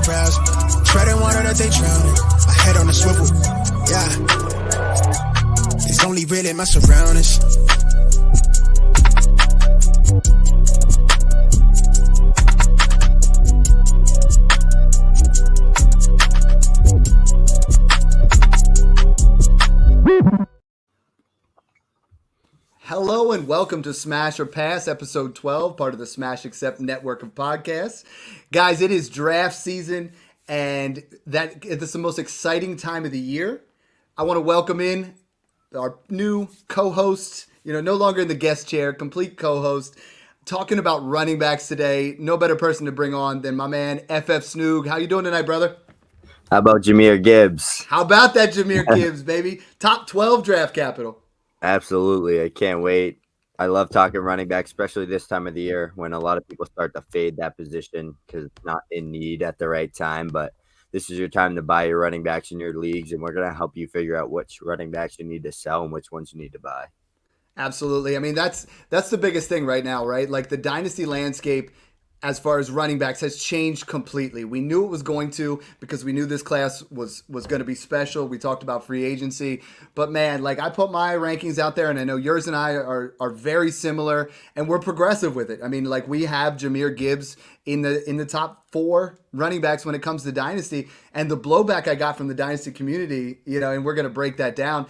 crowds. Treading water that they drowning. My head on a swivel, yeah. It's only really my surroundings. Hello and welcome to Smash or Pass, episode 12, part of the Smash Accept network of podcasts. Guys, it is draft season, and it's the most exciting time of the year. I want to welcome in our new co-host, no longer in the guest chair, complete co-host, talking about running backs today. No better person to bring on than my man, FF Snoog. How you doing tonight, brother? How about Jahmyr Gibbs? How about that Jahmyr Gibbs, baby? Top 12 draft capital. Absolutely. I can't wait. I love talking running back, especially this time of the year when a lot of people start to fade that position because it's not in need at the right time. But this is your time to buy your running backs in your leagues, and we're going to help you figure out which running backs you need to sell and which ones you need to buy. Absolutely. I mean, that's the biggest thing right now, right? Like the dynasty landscape as far as running backs has changed completely. We knew it was going to because we knew this class was going to be special. We talked about free agency. But man, like I put my rankings out there and I know yours and I are very similar and we're progressive with it. I mean, like we have Jahmyr Gibbs in the top 4 running backs when it comes to dynasty, and the blowback I got from the dynasty community, and we're going to break that down.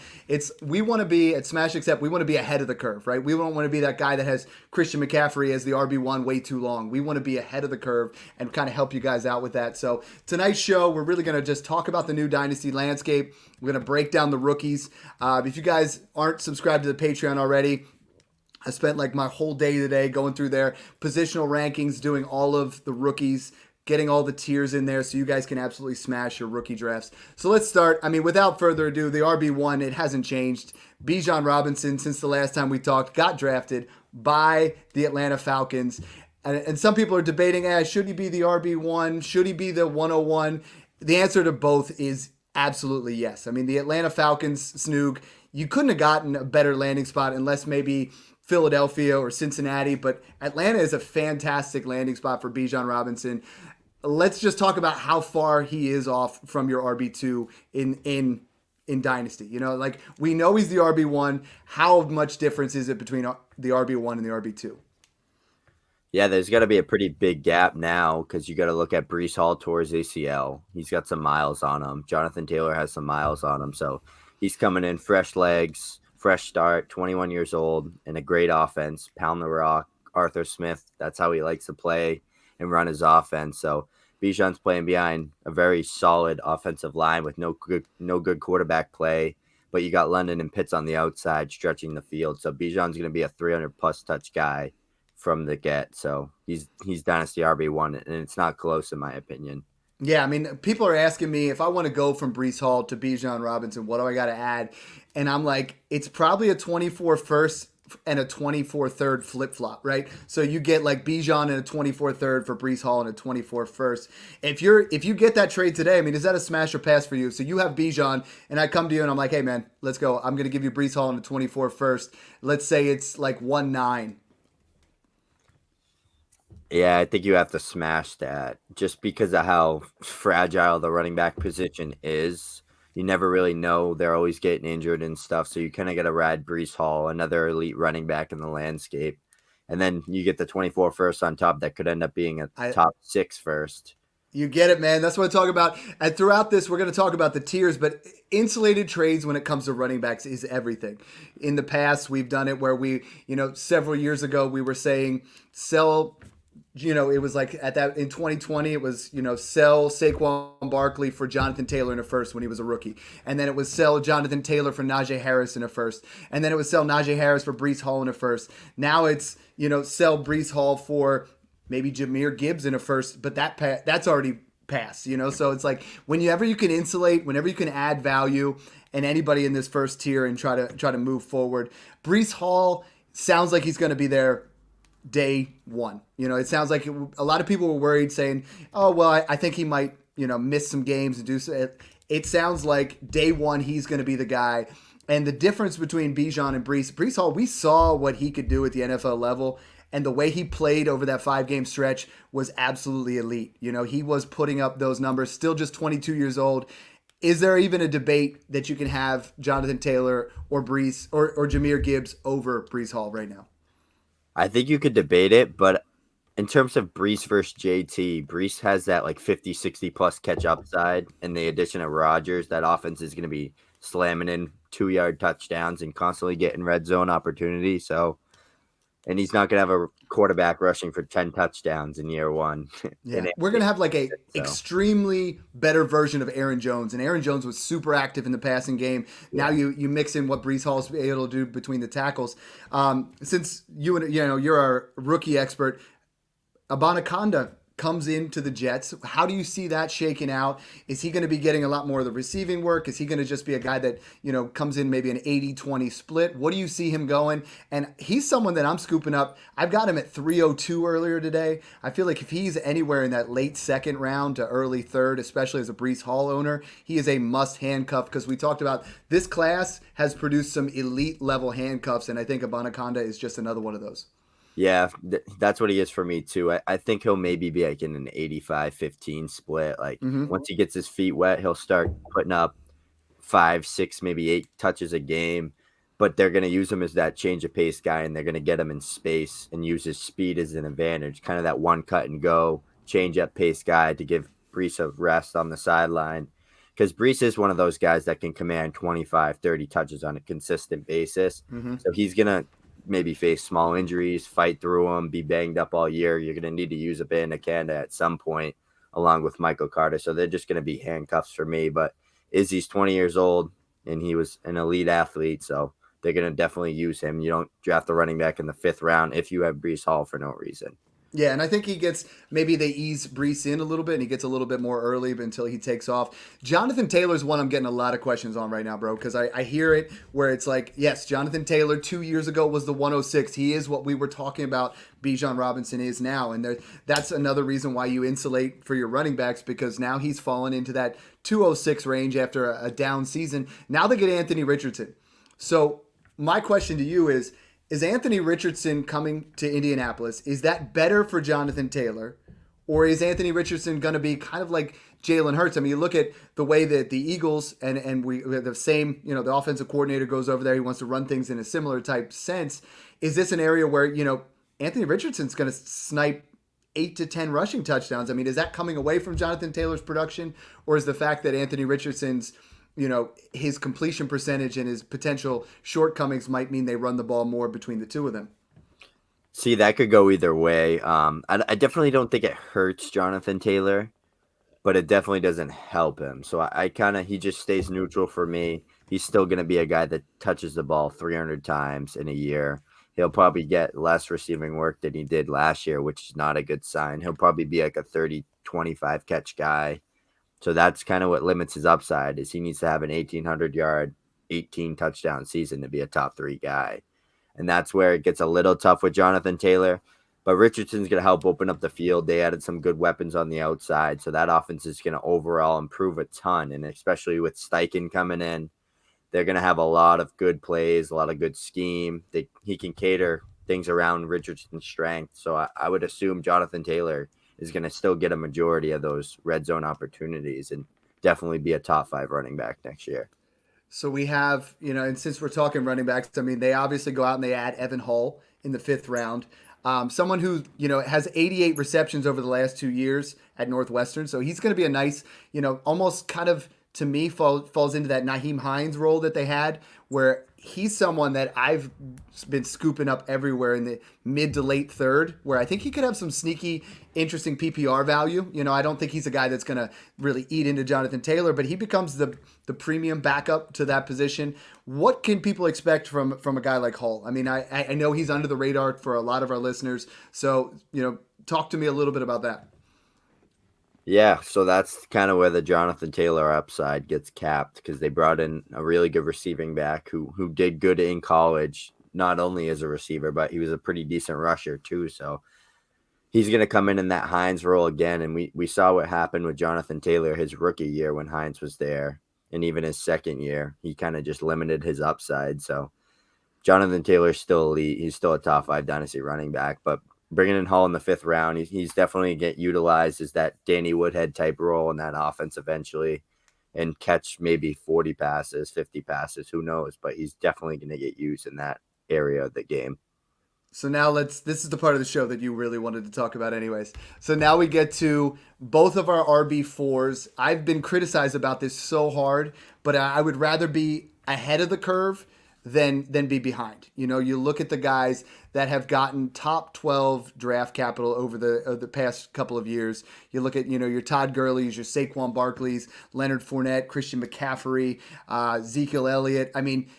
We want to be at Smash Accept, we want to be ahead of the curve, right? We don't want to be that guy that has Christian McCaffrey as the RB1 way too long. We want to be ahead of the curve and kind of help you guys out with that. So tonight's show, we're really going to just talk about the new dynasty landscape. We're going to break down the rookies. If you guys aren't subscribed to the Patreon already, I spent like my whole day today going through their positional rankings, doing all of the rookies, getting all the tiers in there so you guys can absolutely smash your rookie drafts. So let's start. I mean, without further ado, the RB1, it hasn't changed. Bijan Robinson, since the last time we talked, got drafted by the Atlanta Falcons. And some people are debating, should he be the RB1? Should he be the 101? The answer to both is absolutely yes. I mean, the Atlanta Falcons, Snoog, you couldn't have gotten a better landing spot unless maybe Philadelphia or Cincinnati, but Atlanta is a fantastic landing spot for Bijan Robinson. Let's just talk about how far he is off from your RB2 in Dynasty. Like we know he's the RB1. How much difference is it between the RB1 and the RB2? Yeah, there's got to be a pretty big gap now because you got to look at Breece Hall towards ACL. He's got some miles on him. Jonathan Taylor has some miles on him. So he's coming in fresh legs, fresh start, 21 years old, and a great offense. Pound the rock. Arthur Smith, that's how he likes to play and run his offense. So Bijan's playing behind a very solid offensive line with no good quarterback play. But you got London and Pitts on the outside stretching the field. So Bijan's going to be a 300-plus touch guy from the get. So he's Dynasty RB1, and it's not close in my opinion. Yeah, I mean, people are asking me if I want to go from Breece Hall to Bijan Robinson, what do I got to add? And I'm like, it's probably a 24 first and a 24 third flip-flop, right? So you get like Bijan and a 24 third for Breece Hall and a 24 first. If you get that trade today, I mean, is that a smash or pass for you? So you have Bijan and I come to you and I'm like, hey man, let's go. I'm going to give you Breece Hall and a 24 first. Let's say it's like 1-9. Yeah, I think you have to smash that just because of how fragile the running back position is. You never really know. They're always getting injured and stuff. So you kind of get to ride Breece Hall, another elite running back in the landscape. And then you get the 24 first on top that could end up being a top 6 first. You get it, man. That's what I talk about. And throughout this, we're going to talk about the tiers, but insulated trades when it comes to running backs is everything. In the past, we've done it where several years ago, we were saying sell. It was like in 2020, it was, sell Saquon Barkley for Jonathan Taylor in a first when he was a rookie. And then it was sell Jonathan Taylor for Najee Harris in a first. And then it was sell Najee Harris for Breece Hall in a first. Now it's, sell Breece Hall for maybe Jahmyr Gibbs in a first, but that's already passed, So it's like whenever you can insulate, whenever you can add value and anybody in this first tier and try to move forward. Breece Hall sounds like he's going to be there day one. It sounds like a lot of people were worried saying, oh, well, I think he might, miss some games and do so. It sounds like day one, he's going to be the guy. And the difference between Bijan and Breece Hall, we saw what he could do at the NFL level. and the way he played over that 5-game stretch was absolutely elite. You know, he was putting up those numbers, still just 22 years old. Is there even a debate that you can have Jonathan Taylor or Breece or Jahmyr Gibbs over Breece Hall right now? I think you could debate it, but in terms of Breece versus JT, Breece has that like 50, 60 plus catch upside, and the addition of Rodgers, that offense is going to be slamming in 2-yard touchdowns and constantly getting red zone opportunities. So, and he's not going to have a quarterback rushing for 10 touchdowns in year one. Yeah, we're going to have like a extremely better version of Aaron Jones. And Aaron Jones was super active in the passing game. Now you mix in what Breece Hall's able to do between the tackles. Since you're our rookie expert, Abanikanda comes into the Jets. How do you see that shaking out? Is he going to be getting a lot more of the receiving work? Is he going to just be a guy that, comes in maybe an 80-20 split? What do you see him going? And he's someone that I'm scooping up. I've got him at 302 earlier today. I feel like if he's anywhere in that late second round to early third, especially as a Breece Hall owner, he is a must handcuff, because we talked about this class has produced some elite level handcuffs, and I think Abanikanda is just another one of those. Yeah, that's what he is for me too. I think he'll maybe be like in an 85-15 split. Like once he gets his feet wet, he'll start putting up 5, 6, maybe 8 touches a game. But they're going to use him as that change of pace guy, and they're going to get him in space and use his speed as an advantage. Kind of that one cut and go, change up pace guy to give Breece a rest on the sideline. Because Breece is one of those guys that can command 25, 30 touches on a consistent basis. So he's going to maybe face small injuries, fight through them, be banged up all year. You're going to need to use a Abanikanda at some point along with Michael Carter. So they're just going to be handcuffs for me. But Izzy's 20 years old, and he was an elite athlete. So they're going to definitely use him. You don't draft a running back in the 5th round if you have Breece Hall for no reason. Yeah, and I think he gets, maybe they ease Breece in a little bit, and he gets a little bit more early until he takes off. Jonathan Taylor's one I'm getting a lot of questions on right now, bro, because I hear it where it's like, yes, Jonathan Taylor 2 years ago was the 106. He is what we were talking about Bijan Robinson is now, and that's another reason why you insulate for your running backs, because now he's fallen into that 206 range after a down season. Now they get Anthony Richardson. So my question to you is Anthony Richardson coming to Indianapolis, is that better for Jonathan Taylor? Or is Anthony Richardson going to be kind of like Jalen Hurts? I mean, you look at the way that the Eagles and we have the same, the offensive coordinator goes over there. He wants to run things in a similar type sense. Is this an area where, Anthony Richardson's going to snipe 8 to 10 rushing touchdowns? I mean, is that coming away from Jonathan Taylor's production? Or is the fact that Anthony Richardson's his completion percentage and his potential shortcomings might mean they run the ball more between the two of them? See, that could go either way. I definitely don't think it hurts Jonathan Taylor, but it definitely doesn't help him. So he just stays neutral for me. He's still going to be a guy that touches the ball 300 times in a year. He'll probably get less receiving work than he did last year, which is not a good sign. He'll probably be like a 30-25 catch guy. So that's kind of what limits his upside, is he needs to have an 1,800-yard, 18-touchdown season to be a top 3 guy. And that's where it gets a little tough with Jonathan Taylor. But Richardson's going to help open up the field. They added some good weapons on the outside, so that offense is going to overall improve a ton. And especially with Steichen coming in, they're going to have a lot of good plays, a lot of good scheme. He can cater things around Richardson's strength. So I would assume Jonathan Taylor is going to still get a majority of those red zone opportunities and definitely be a top 5 running back next year. So we have, and since we're talking running backs, I mean, they obviously go out and they add Evan Hull in the 5th round. Someone who, has 88 receptions over the last 2 years at Northwestern. So he's going to be a nice, almost kind of, to me, falls into that Nyheim Hines role that they had, where he's someone that I've been scooping up everywhere in the mid to late 3rd, where I think he could have some sneaky, interesting PPR value. I don't think he's a guy that's going to really eat into Jonathan Taylor, but he becomes the premium backup to that position. What can people expect from a guy like Hull? I mean, I know he's under the radar for a lot of our listeners. So, talk to me a little bit about that. Yeah, so that's kind of where the Jonathan Taylor upside gets capped, because they brought in a really good receiving back who did good in college, not only as a receiver, but he was a pretty decent rusher too. So he's going to come in that Hines role again, and we saw what happened with Jonathan Taylor his rookie year when Hines was there, and even his second year, he kind of just limited his upside. So Jonathan Taylor's still elite. He's still a top 5 dynasty running back, but bringing in Hall in the 5th round, he's definitely get utilized as that Danny Woodhead type role in that offense eventually, and catch maybe 40 passes, 50 passes, who knows? But he's definitely going to get used in that area of the game. So now this is the part of the show that you really wanted to talk about anyways. So now we get to both of our RB4s. I've been criticized about this so hard, but I would rather be ahead of the curve than be behind. You know, you look at the guys that have gotten top 12 draft capital over the past couple of years. You look at, your Todd Gurley's, your Saquon Barkley's, Leonard Fournette, Christian McCaffrey, Ezekiel Elliott. I mean,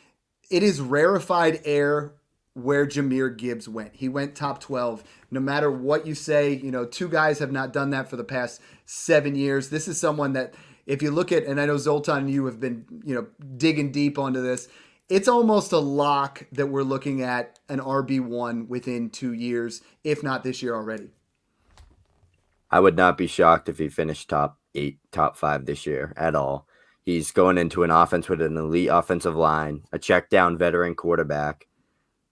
it is rarefied air where Jahmyr Gibbs went. He went top 12. No matter what you say, 2 guys have not done that for the past 7 years. This is someone that, if you look at, and I know Zoltan and you have been, digging deep onto this, it's almost a lock that we're looking at an RB1 within 2 years, if not this year already. I would not be shocked if he finished top 8, top 5 this year at all. He's going into an offense with an elite offensive line, a check down veteran quarterback,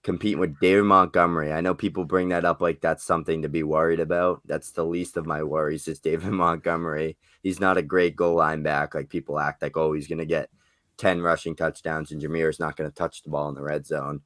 competing with David Montgomery. I know people bring that up like that's something to be worried about. That's the least of my worries is David Montgomery. He's not a great goal line back like people act like, oh, he's going to get 10 rushing touchdowns and Jahmyr is not going to touch the ball in the red zone.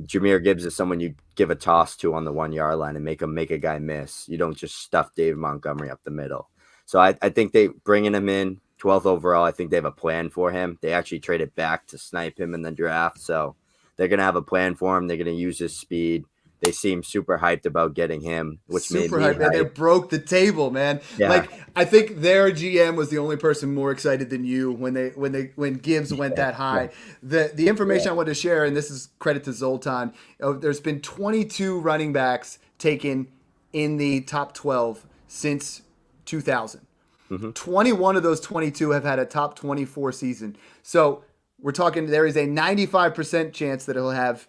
Jahmyr Gibbs is someone you give a toss to on the 1-yard line and make a guy miss. You don't just stuff David Montgomery up the middle. So I think they bringing him in 12th overall. I think they have a plan for him. They actually traded back to snipe him in the draft. So they're going to have a plan for him. They're going to use his speed. They seem super hyped about getting him, which super made me hyped. They broke the table, man. Yeah. Like, I think their GM was the only person more excited than you when Gibbs went that high. The information I wanted to share, and this is credit to Zoltan, there's been 22 running backs taken in the top 12 since 2000. 21 of those 22 have had a top 24 season. So we're talking, there is a 95% chance that he'll have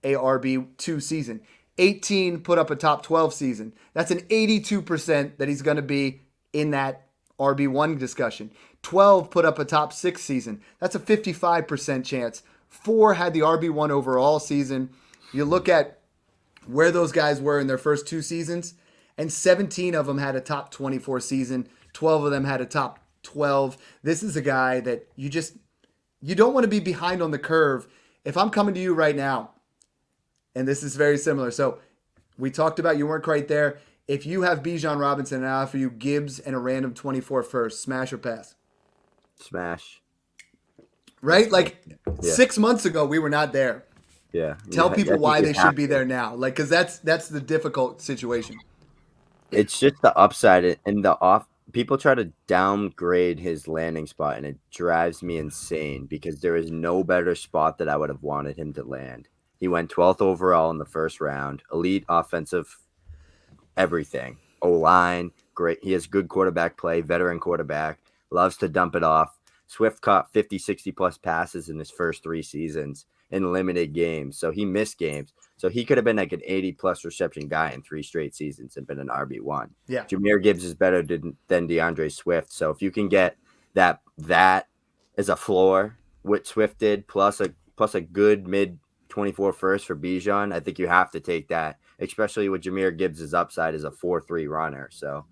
a RB2 season. 18 put up a top 12 season. That's an 82% that he's going to be in that RB1 discussion. 12 put up a top 6 season. That's a 55% chance. 4 had the RB1 overall season. You look at where those guys were in their first 2 seasons, and 17 of them had a top 24 season. 12 of them had a top 12. This is a guy that you don't want to be behind on the curve. If I'm coming to you right now, and this is very similar. So we talked about you weren't quite there. If you have Bijan Robinson and I offer you Gibbs and a random 24 first, smash or pass? Smash. Right? Like 6 months ago, we were not there. Yeah. Tell people why they should be there now. Like, because that's the difficult situation. It's just the upside and the off. People try to downgrade his landing spot, and it drives me insane because there is no better spot that I would have wanted him to land. He went 12th overall in the first round. Elite offensive everything. O-line, great. He has good quarterback play, veteran quarterback, loves to dump it off. Swift caught 50, 60-plus passes in his first 3 seasons in limited games. So he missed games. So he could have been like an 80-plus reception guy in 3 straight seasons and been an RB1. Yeah. Jahmyr Gibbs is better than DeAndre Swift. So if you can get that as a floor, what Swift did, plus a good mid-24 first for Bijan, I think you have to take that, especially with Jahmyr Gibbs' upside as a 4-3 runner. So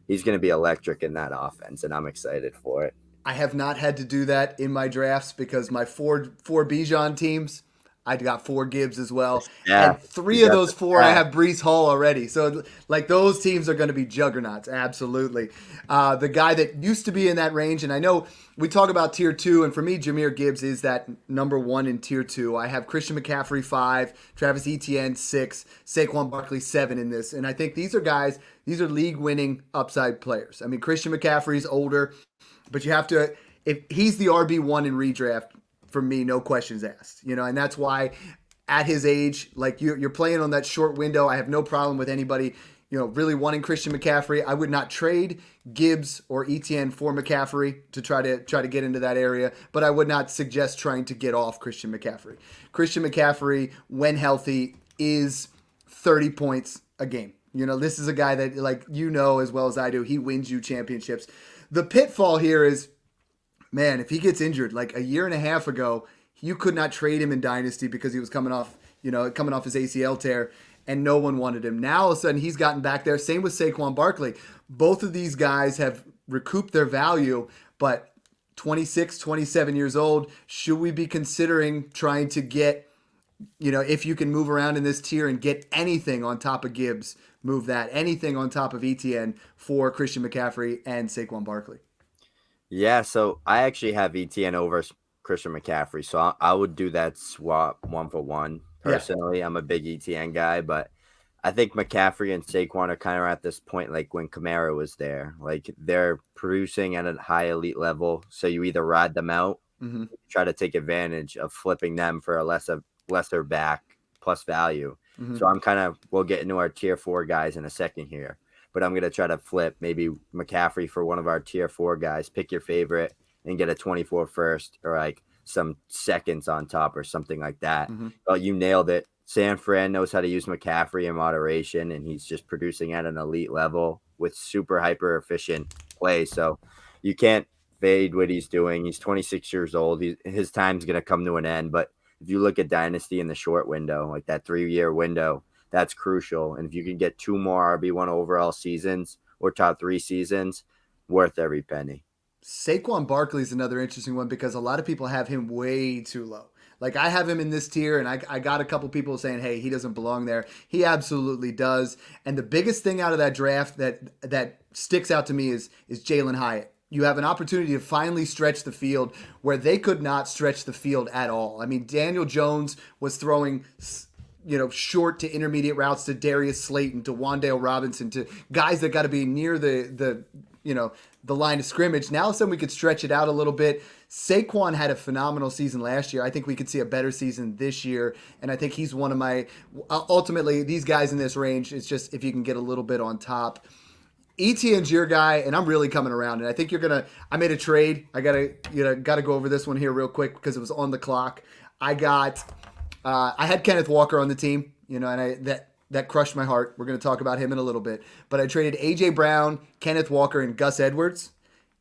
he's going to be electric in that offense, and I'm excited for it. I have not had to do that in my drafts because my four Bijan teams, I got 4 Gibbs as well. Yeah, and 3 of those 4, I have Breece Hall already. So, like, those teams are going to be juggernauts. Absolutely. The guy that used to be in that range, and I know we talk about tier 2, and for me, Jahmyr Gibbs is that number 1 in tier 2. I have Christian McCaffrey 5, Travis Etienne 6, Saquon Barkley 7 in this. And I think these are league-winning upside players. I mean, Christian McCaffrey's older, but you have to, if he's the RB1 in redraft, for me, no questions asked, and that's why at his age, like you're playing on that short window. I have no problem with anybody, really wanting Christian McCaffrey. I would not trade Gibbs or Etienne for McCaffrey to try to get into that area, but I would not suggest trying to get off Christian McCaffrey. Christian McCaffrey, when healthy, is 30 points a game. This is a guy that, like, as well as I do, he wins you championships. The pitfall here is, man, if he gets injured, like a year and a half ago, You could not trade him in Dynasty because he was coming off his ACL tear, and no one wanted him. Now all of a sudden he's gotten back there. Same with Saquon Barkley. Both of these guys have recouped their value, but 26, 27 years old, should we be considering trying to get, if you can move around in this tier and get anything on top of Gibbs, move that. Anything on top of ETN for Christian McCaffrey and Saquon Barkley? Yeah, so I actually have ETN over Christian McCaffrey, so I would do that swap 1-for-1. Personally, I'm a big ETN guy, but I think McCaffrey and Saquon are kind of at this point like when Kamara was there. Like they're producing at a high elite level, so you either ride them out, try to take advantage of flipping them for a lesser back plus value. So we'll get into our tier 4 guys in a second here, but I'm going to try to flip maybe McCaffrey for one of our tier 4 guys, pick your favorite and get a 24 first or like some seconds on top or something like that. But you nailed it. San Fran knows how to use McCaffrey in moderation, and he's just producing at an elite level with super hyper efficient play. So you can't fade what he's doing. He's 26 years old. His time's going to come to an end. But if you look at Dynasty in the short window, like that 3-year window, that's crucial. And if you can get 2 more RB1 overall seasons or top 3 seasons, worth every penny. Saquon Barkley is another interesting one because a lot of people have him way too low. Like I have him in this tier, and I got a couple people saying, hey, he doesn't belong there. He absolutely does. And the biggest thing out of that draft that sticks out to me is Jalen Hyatt. You have an opportunity to finally stretch the field where they could not stretch the field at all. I mean, Daniel Jones was throwing short to intermediate routes to Darius Slayton, to Wan'Dale Robinson, to guys that got to be near the line of scrimmage. Now all of a sudden we could stretch it out a little bit. Saquon had a phenomenal season last year. I think we could see a better season this year, and I think he's one of my ultimately these guys in this range. It's just if you can get a little bit on top. ETN's your guy, and I'm really coming around. And I think I made a trade. I gotta go over this one here real quick because it was on the clock. I had Kenneth Walker on the team, and that crushed my heart. We're going to talk about him in a little bit. But I traded A.J. Brown, Kenneth Walker, and Gus Edwards.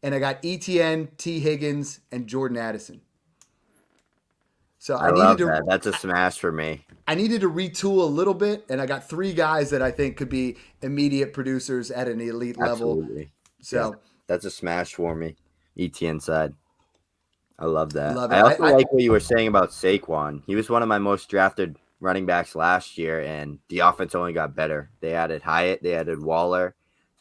And I got ETN, T. Higgins, and Jordan Addison. So I love that. That's a smash for me. I needed to retool a little bit, and I got 3 guys that I think could be immediate producers at an elite level. Absolutely. So that's a smash for me, ETN side. I love that. I also like what you were saying about Saquon. He was one of my most drafted running backs last year, and the offense only got better. They added Hyatt, they added Waller.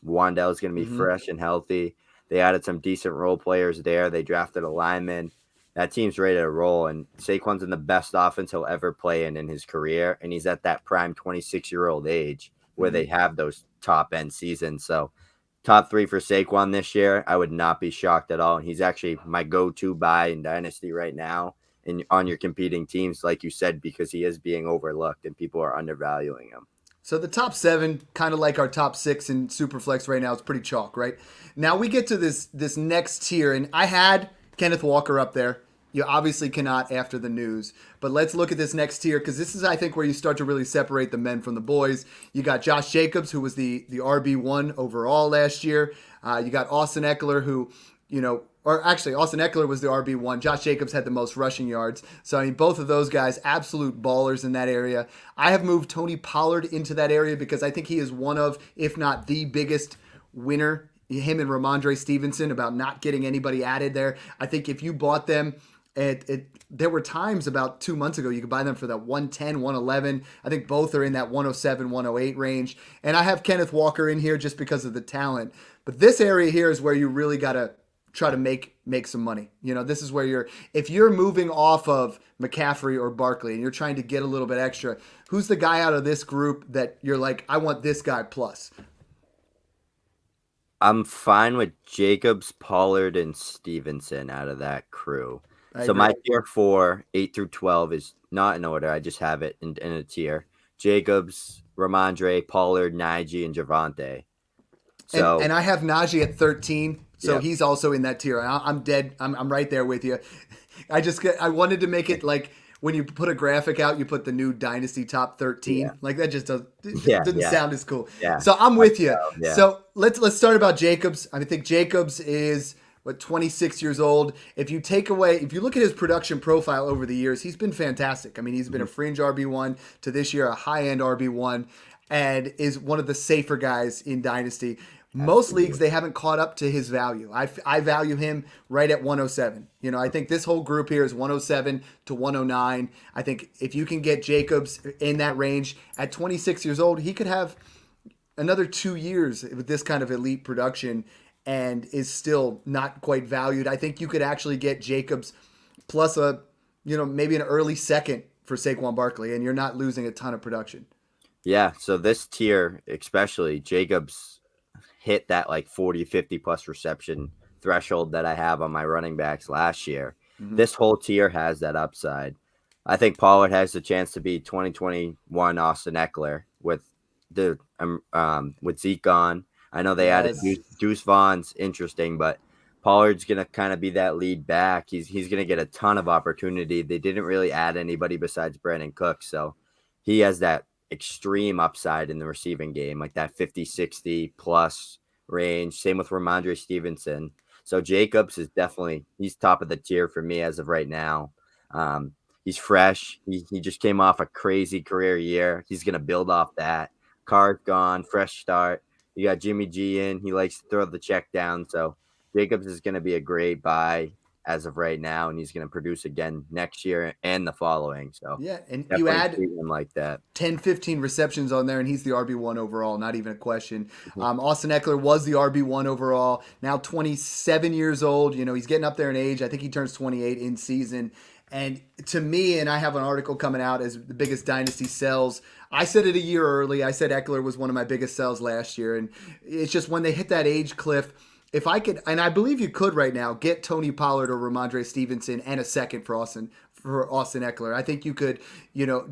Wan'Dale's going to be fresh and healthy. They added some decent role players there. They drafted a lineman. That team's ready to roll, and Saquon's in the best offense he'll ever play in his career, and he's at that prime 26-year-old age where they have those top-end seasons. So top 3 for Saquon this year, I would not be shocked at all. And he's actually my go-to buy in Dynasty right now and on your competing teams, like you said, because he is being overlooked and people are undervaluing him. So the top 7, kind of like our top 6 in Superflex right now, is pretty chalk, right? Now we get to this next tier, and I had Kenneth Walker up there. You obviously cannot after the news. But let's look at this next tier because this is, I think, where you start to really separate the men from the boys. You got Josh Jacobs, who was the RB1 overall last year. You got Austin Eckler, who, Austin Eckler was the RB1. Josh Jacobs had the most rushing yards. So, I mean, both of those guys, absolute ballers in that area. I have moved Tony Pollard into that area because I think he is one of, if not the biggest winner, him and Ramondre Stevenson, about not getting anybody added there. I think if you bought them, there were times about 2 months ago you could buy them for that 110, 111. I think both are in that 107, 108 range. And I have Kenneth Walker in here just because of the talent. But this area here is where you really got to try to make some money. This is where if you're moving off of McCaffrey or Barkley and you're trying to get a little bit extra, who's the guy out of this group that you're like, I want this guy plus? I'm fine with Jacobs, Pollard, and Stevenson out of that crew. So my tier 4, 8 through 12 is not in order. I just have it in a tier. Jacobs, Ramondre, Pollard, Najee, and Javonte. So and I have Najee at 13, so he's also in that tier. I'm dead. I'm right there with you. I wanted to make it like when you put a graphic out, you put the new Dynasty top 13. Yeah. Like that just doesn't sound as cool. Yeah. So I'm with you. Yeah. So let's start about Jacobs. I think Jacobs is 26 years old. If you look at his production profile over the years, he's been fantastic. I mean, he's been a fringe RB1 to this year, a high-end RB1, and is one of the safer guys in Dynasty. Most leagues, they haven't caught up to his value. I value him right at 107. I think this whole group here is 107 to 109. I think if you can get Jacobs in that range at 26 years old, he could have another 2 years with this kind of elite production and is still not quite valued. I think you could actually get Jacobs plus maybe an early second for Saquon Barkley, and you're not losing a ton of production. Yeah, so this tier, especially Jacobs, hit that like 40, 50 plus reception threshold that I have on my running backs last year. Mm-hmm. This whole tier has that upside. I think Pollard has the chance to be 2021 Austin Eckler with Zeke gone. I know they added Deuce Vaughn's interesting, but Pollard's going to kind of be that lead back. He's going to get a ton of opportunity. They didn't really add anybody besides Brandon Cooks, so he has that extreme upside in the receiving game, like that 50, 60 plus range. Same with Ramondre Stevenson. So Jacobs is he's top of the tier for me as of right now. He's fresh. He just came off a crazy career year. He's going to build off that. Carr's gone, fresh start. You got Jimmy G in. He likes to throw the check down. So Jacobs is going to be a great buy as of right now, and he's going to produce again next year and the following. So yeah, and you add him like that 10, 15 receptions on there, and he's the RB1 overall, not even a question. Austin Eckler was the RB1 overall, now 27 years old. He's getting up there in age. I think he turns 28 in season. And to me, and I have an article coming out as the biggest dynasty sells. I said it a year early. I said Eckler was one of my biggest sells last year. And it's just when they hit that age cliff, if I could, and I believe you could right now, get Tony Pollard or Ramondre Stevenson and a second for Austin Eckler. I think you could,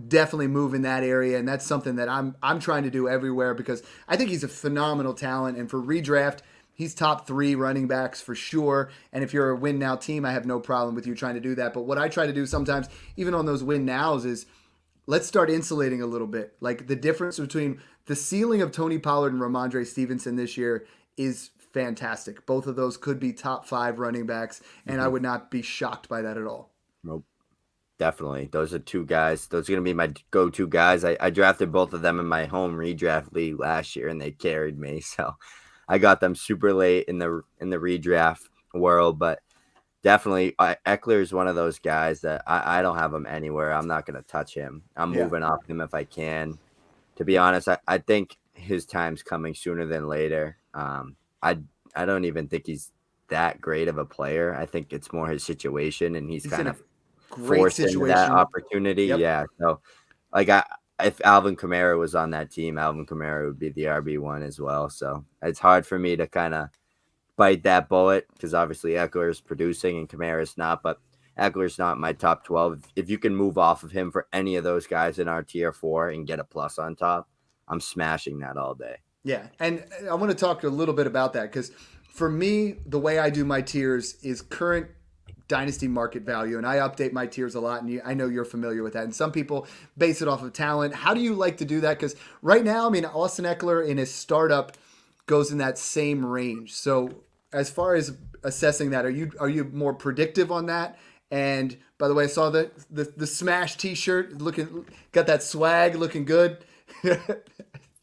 definitely move in that area. And that's something that I'm trying to do everywhere because I think he's a phenomenal talent. And for redraft, he's top 3 running backs for sure. And if you're a win now team, I have no problem with you trying to do that. But what I try to do sometimes, even on those win nows, is let's start insulating a little bit. Like the difference between the ceiling of Tony Pollard and Ramondre Stevenson this year is fantastic. Both of those could be top 5 running backs, and I would not be shocked by that at all. Nope. Definitely. Those are 2 guys. Those are going to be my go-to guys. I drafted both of them in my home redraft league last year, and they carried me. So I got them super late in the redraft world, but definitely Eckler is one of those guys that I don't have him anywhere. I'm not going to touch him. I'm moving off him if I can. To be honest, I think his time's coming sooner than later. I don't even think he's that great of a player. I think it's more his situation, and he's kind of forced into that opportunity. Yep. Yeah. So, if Alvin Kamara was on that team, Alvin Kamara would be the RB1 as well. So it's hard for me to kind of bite that bullet because obviously Eckler is producing and Kamara is not. But Eckler's not my top 12. If you can move off of him for any of those guys in our tier 4 and get a plus on top, I'm smashing that all day. Yeah, and I want to talk a little bit about that because for me, the way I do my tiers is current dynasty market value, and I update my tiers a lot, and I know you're familiar with that. And some people base it off of talent. How do you like to do that? Because right now, I mean, Austin Eckler in his startup goes in that same range. So as far as assessing that, are you more predictive on that? And by the way, I saw the Smash T-shirt got that swag, looking good.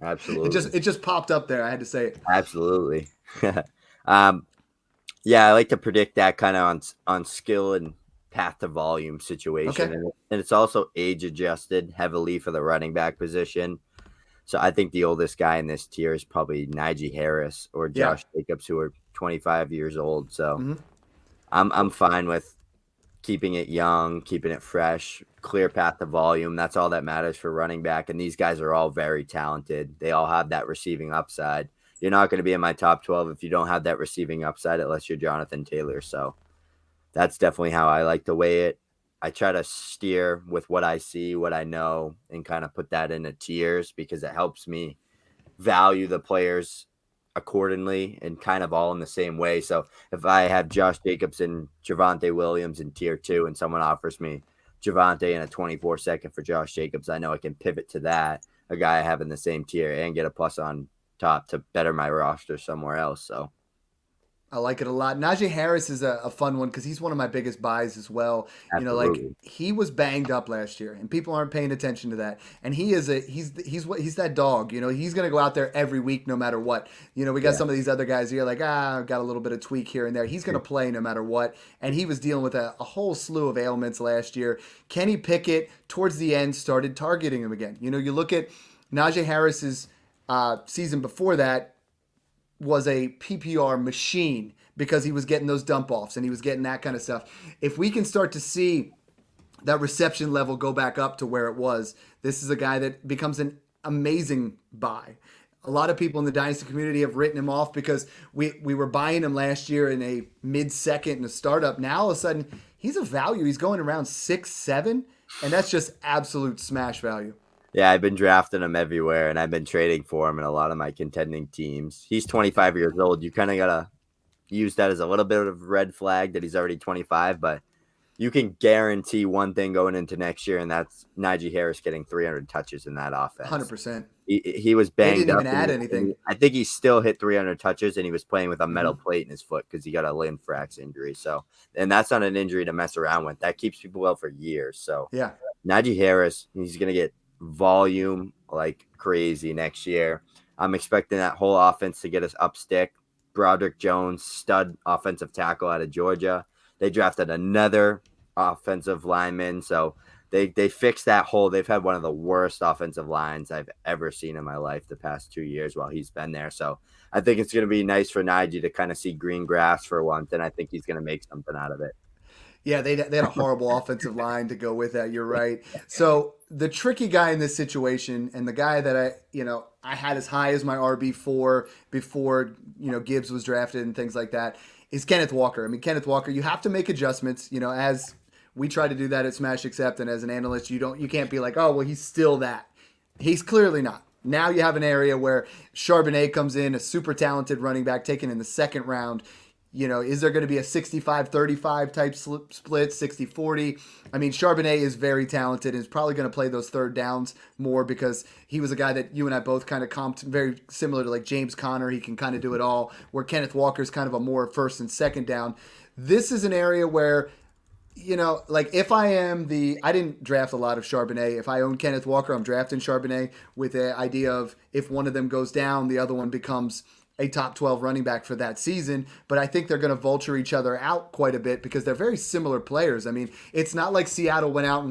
Absolutely. It just popped up there. I had to say it. Absolutely. Yeah, I like to predict that kind of on skill and path to volume situation. Okay. And it's also age adjusted heavily for the running back position. So I think the oldest guy in this tier is probably Najee Harris or Josh Jacobs, who are 25 years old. So I'm fine with keeping it young, keeping it fresh, clear path to volume. That's all that matters for running back. And these guys are all very talented. They all have that receiving upside. You're not going to be in my top 12 if you don't have that receiving upside unless you're Jonathan Taylor. So that's definitely how I like to weigh it. I try to steer with what I see, what I know, and kind of put that into tiers because it helps me value the players accordingly and kind of all in the same way. So if I have Josh Jacobs and Javonte Williams in tier 2 and someone offers me Javonte and a 24-second for Josh Jacobs, I know I can pivot to that, a guy I have in the same tier, and get a plus on top to better my roster somewhere else. So I like it a lot. Najee Harris is a fun one because he's one of my biggest buys as well. You know, like Absolutely. he was banged up last year, and people aren't paying attention to that. And he's that dog. You know, he's gonna go out there every week no matter what. You know, we got Yeah. some of these other guys here like got a little bit of tweak here and there. He's gonna play no matter what. And he was dealing with a whole slew of ailments last year. Kenny Pickett towards the end started targeting him again. You know, you look at Najee Harris's season before that was a PPR machine because he was getting those dump offs and he was getting that kind of stuff. If we can start to see that reception level go back up to where it was, this is a guy that becomes an amazing buy. A lot of people in the dynasty community have written him off because we were buying him last year in a mid-second in a startup. Now all of a sudden he's a value. He's going around 6-7, and that's just absolute smash value. Yeah, I've been drafting him everywhere, and I've been trading for him in a lot of my contending teams. He's 25 years old. You kind of got to use that as a little bit of a red flag that he's already 25, but you can guarantee one thing going into next year, and that's Najee Harris getting 300 touches in that offense. 100%. He was banged didn't up. even add anything. I think he still hit 300 touches, and he was playing with a metal plate in his foot because he got a Linfrax injury. So, and that's not an injury to mess around with. That keeps people out for years. So, Yeah. Najee Harris, he's going to get volume like crazy next year. I'm expecting that whole offense to get us up stick. Broderick Jones, stud offensive tackle out of Georgia. They drafted another offensive lineman. So they fixed that hole. They've had one of the worst offensive lines I've ever seen in my life the past 2 years while he's been there. So I think it's going to be nice for Najee to kind of see green grass for once, and I think he's going to make something out of it. Yeah, they had a horrible offensive line to go with that. You're right. So the tricky guy in this situation, and the guy that I had as high as my RB4 before Gibbs was drafted and things like that, is Kenneth Walker. I mean, Kenneth Walker, you have to make adjustments. As we try to do that at Smash Accept, and as an analyst, you can't be like, oh well, he's still that. He's clearly not. Now you have an area where Charbonnet comes in, a super talented running back taken in the second round. Is there going to be a 65-35 type split, 60-40? I mean, Charbonnet is very talented and is probably going to play those third downs more because he was a guy that you and I both kind of comped very similar to like James Conner. He can kind of do it all, where Kenneth Walker is kind of a more first and second down. This is an area where, like if I didn't draft a lot of Charbonnet. If I own Kenneth Walker, I'm drafting Charbonnet with the idea of if one of them goes down, the other one becomes a top 12 running back for that season. But I think they're going to vulture each other out quite a bit because they're very similar players. I mean, it's not like Seattle went out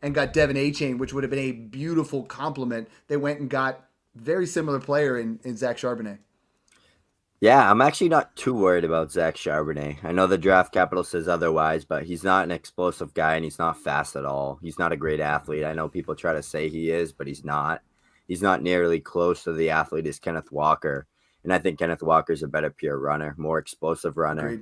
and got Devin Achane, which would have been a beautiful compliment. They went and got very similar player in Zach Charbonnet. Yeah, I'm actually not too worried about Zach Charbonnet. I know the draft capital says otherwise, but he's not an explosive guy and he's not fast at all. He's not a great athlete. I know people try to say he is, but he's not. He's not nearly close to the athlete as Kenneth Walker. And I think Kenneth Walker's a better pure runner, more explosive runner,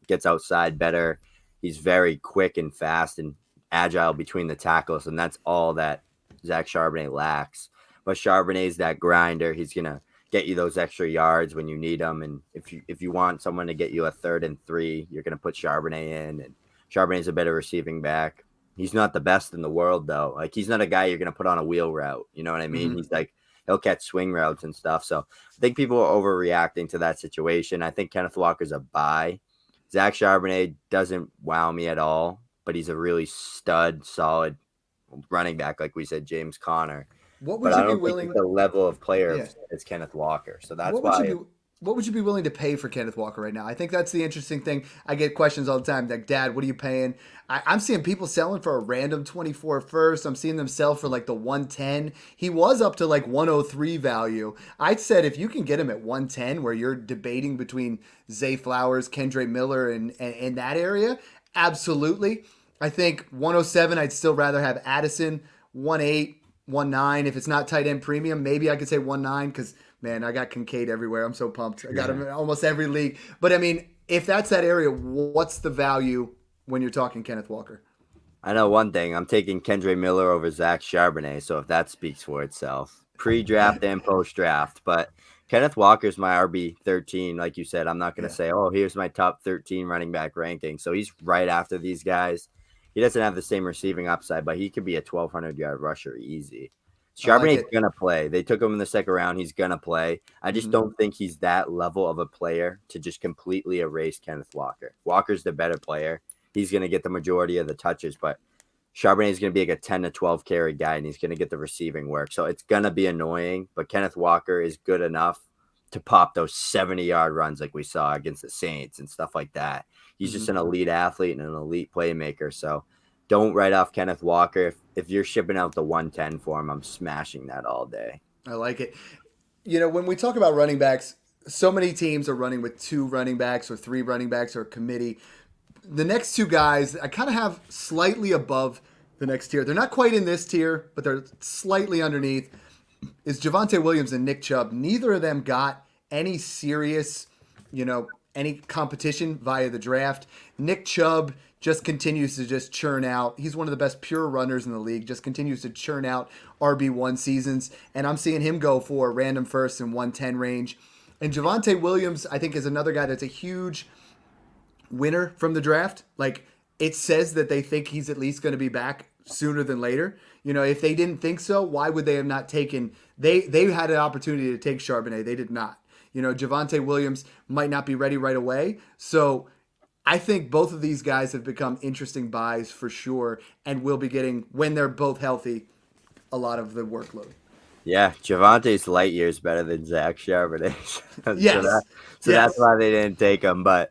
gets outside better. He's very quick and fast and agile between the tackles, and that's all that Zach Charbonnet lacks. But Charbonnet's that grinder. He's going to get you those extra yards when you need them. And if you want someone to get you a 3rd and 3, you're going to put Charbonnet in. And Charbonnet's a better receiving back. He's not the best in the world, though. Like, he's not a guy you're going to put on a wheel route. You know what I mean? Mm-hmm. He's like, he'll catch swing routes and stuff. So I think people are overreacting to that situation. I think Kenneth Walker's a buy. Zach Charbonnet doesn't wow me at all, but he's a really stud, solid running back, like we said, James Conner. What would you be willing? The level of player is Kenneth Walker. So that's what would you be willing to pay for Kenneth Walker right now? I think that's the interesting thing. I get questions all the time like, Dad, what are you paying? I'm seeing people selling for a random 24 first. I'm seeing them sell for like the 110. He was up to like 103 value. I said if you can get him at 110 where you're debating between Zay Flowers, Kendre Miller, and that area, absolutely. I think 107, I'd still rather have Addison. 1.8, 1.9. If it's not tight end premium, maybe I could say 1.9 because – man, I got Kincaid everywhere. I'm so pumped. I got him in almost every league. But, I mean, if that's that area, what's the value when you're talking Kenneth Walker? I know one thing. I'm taking Kendre Miller over Zach Charbonnet, so if that speaks for itself. Pre-draft and post-draft. But Kenneth Walker's my RB13. Like you said, I'm not going to say, oh, here's my top 13 running back ranking. So he's right after these guys. He doesn't have the same receiving upside, but he could be a 1,200-yard rusher easy. I like Charbonnet's it. gonna play. They took him in the second round. He's gonna play. I just don't think he's that level of a player to just completely erase Kenneth Walker. Walker's the better player. He's gonna get the majority of the touches, but Charbonnet is gonna be like a 10 to 12 carry guy, and he's gonna get the receiving work. So it's gonna be annoying. But Kenneth Walker is good enough to pop those 70-yard runs like we saw against the Saints and stuff like that. He's just an elite athlete and an elite playmaker. So don't write off Kenneth Walker. If you're shipping out the 110 for him, I'm smashing that all day. I like it. When we talk about running backs, so many teams are running with 2 running backs or 3 running backs or a committee. The next 2 guys I kind of have slightly above the next tier. They're not quite in this tier, but they're slightly underneath. Is Javonte Williams and Nick Chubb. Neither of them got any serious, any competition via the draft. Nick Chubb just continues to just churn out. He's one of the best pure runners in the league, just continues to churn out RB1 seasons. And I'm seeing him go for random first in 110 range. And Javonte Williams, I think, is another guy that's a huge winner from the draft. Like, it says that they think he's at least going to be back sooner than later. If they didn't think so, why would they have not taken, they had an opportunity to take Charbonnet. They did not. Javonte Williams might not be ready right away. So I think both of these guys have become interesting buys for sure and will be getting, when they're both healthy, a lot of the workload. Yeah, Javonte's light years better than Zach Charbonnet. Yes. So that's why they didn't take him. But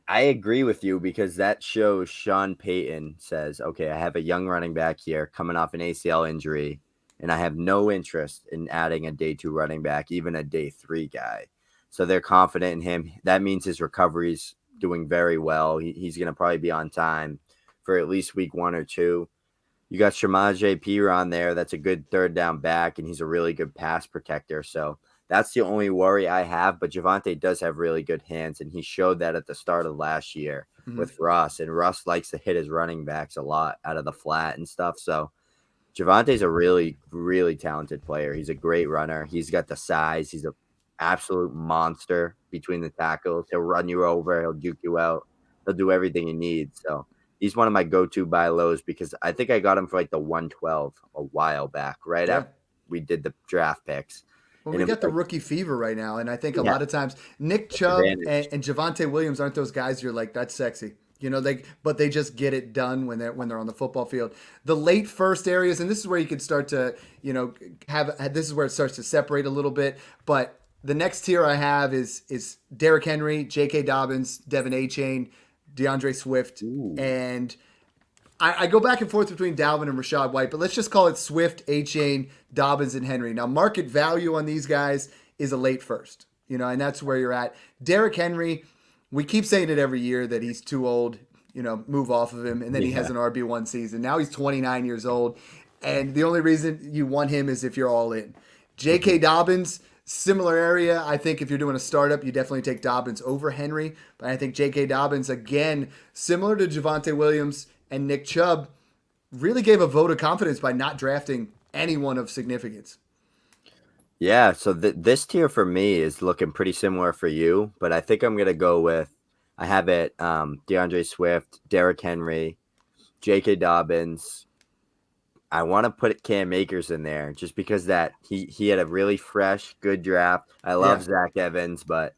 I agree with you because that shows Sean Payton says, okay, I have a young running back here coming off an ACL injury, and I have no interest in adding a day 2 running back, even a day 3 guy. So they're confident in him. That means his recovery's doing very well. He's going to probably be on time for at least week 1 or 2. You got Shamaje Piran there. That's a good third down back, and he's a really good pass protector. So that's the only worry I have. But Javonte does have really good hands, and he showed that at the start of last year with Russ. And Russ likes to hit his running backs a lot out of the flat and stuff. So Javonte's a really, really talented player. He's a great runner. He's got the size. He's an absolute monster between the tackles. He'll run you over. He'll juke you out. He'll do everything you need. So he's one of my go-to buy lows because I think I got him for like the 112 a while back, right after we did the draft picks. Well, we got the rookie fever right now, and I think a lot of times Nick Chubb and Javonte Williams aren't those guys you're like, that's sexy. But they just get it done when they're on the football field. The late first areas, and this is where you could start to, this is where it starts to separate a little bit. But the next tier I have is Derrick Henry, J.K. Dobbins, Devin Achane, DeAndre Swift, and I go back and forth between Dalvin and Rachaad White, but let's just call it Swift, Achane, Dobbins, and Henry. Now, market value on these guys is a late first, and that's where you're at. Derrick Henry, we keep saying it every year that he's too old, move off of him, and then he has an RB1 season. Now he's 29 years old, and the only reason you want him is if you're all in. J.K. Dobbins, similar area. I think if you're doing a startup, you definitely take Dobbins over Henry, but I think J.K. Dobbins, again, similar to Javonte Williams and Nick Chubb, really gave a vote of confidence by not drafting anyone of significance. Yeah, so this tier for me is looking pretty similar for you, but I think I'm going to go with, I have it, DeAndre Swift, Derrick Henry, J.K. Dobbins. I want to put Cam Akers in there just because that he had a really fresh, good draft. I love Zach Evans, but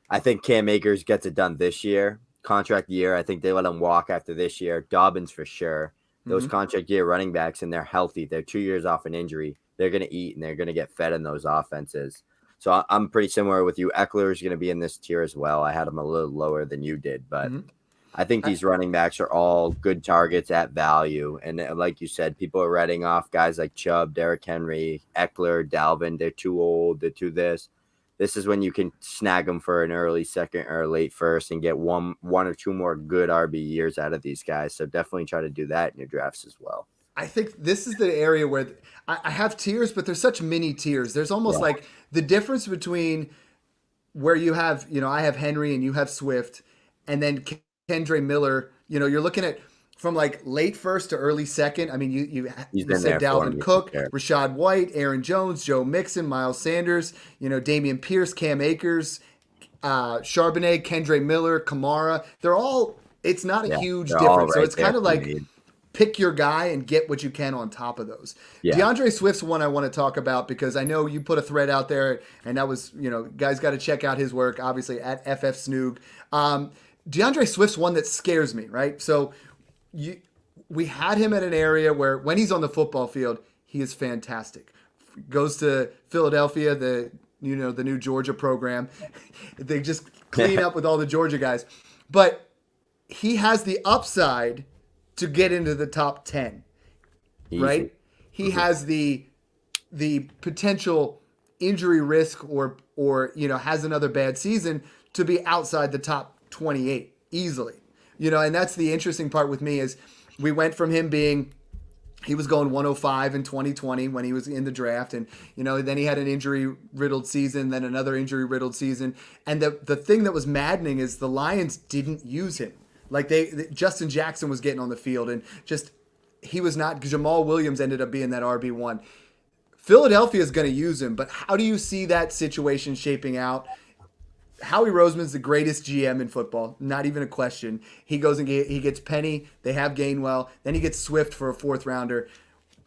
I think Cam Akers gets it done this year. Contract year, I think they let him walk after this year. Dobbins for sure. Those contract year running backs, and they're healthy. They're 2 years off an injury. They're going to eat, and they're going to get fed in those offenses. So I'm pretty similar with you. Eckler is going to be in this tier as well. I had him a little lower than you did, but I think these running backs are all good targets at value. And like you said, people are writing off guys like Chubb, Derrick Henry, Eckler, Dalvin. They're too old. They're too this. This is when you can snag them for an early second or late first and get one or two more good RB years out of these guys. So definitely try to do that in your drafts as well. I think this is the area where I have tiers, but there's such mini tiers. There's almost like the difference between where you have, I have Henry and you have Swift, and then Kendre Miller, you're looking at from like late first to early second. I mean, you said Dalvin Cook, Rachaad White, Aaron Jones, Joe Mixon, Miles Sanders, Dameon Pierce, Cam Akers, Charbonnet, Kendre Miller, Kamara. They're all, it's not a huge difference. So it's kind of like pick your guy and get what you can on top of those. Yeah. DeAndre Swift's one I want to talk about because I know you put a thread out there, and that was, guys got to check out his work, obviously, at FF Snoog. DeAndre Swift's one that scares me, right? So we had him at an area where when he's on the football field, he is fantastic. Goes to Philadelphia, the new Georgia program. They just clean up with all the Georgia guys. But he has the upside to get into the top 10, right? He has the potential injury risk or has another bad season to be outside the top 28 easily. And that's the interesting part with me is we went from him being he was going 105 in 2020 when he was in the draft, and then he had an injury-riddled season, then another injury-riddled season, and the thing that was maddening is the Lions didn't use him. Like Justin Jackson was getting on the field, and just he was not. Jamal Williams ended up being that RB1. Philadelphia is going to use him, but how do you see that situation shaping out? Howie Roseman's the greatest GM in football, not even a question. He goes and he gets Penny. They have Gainwell. Then he gets Swift for a 4th rounder.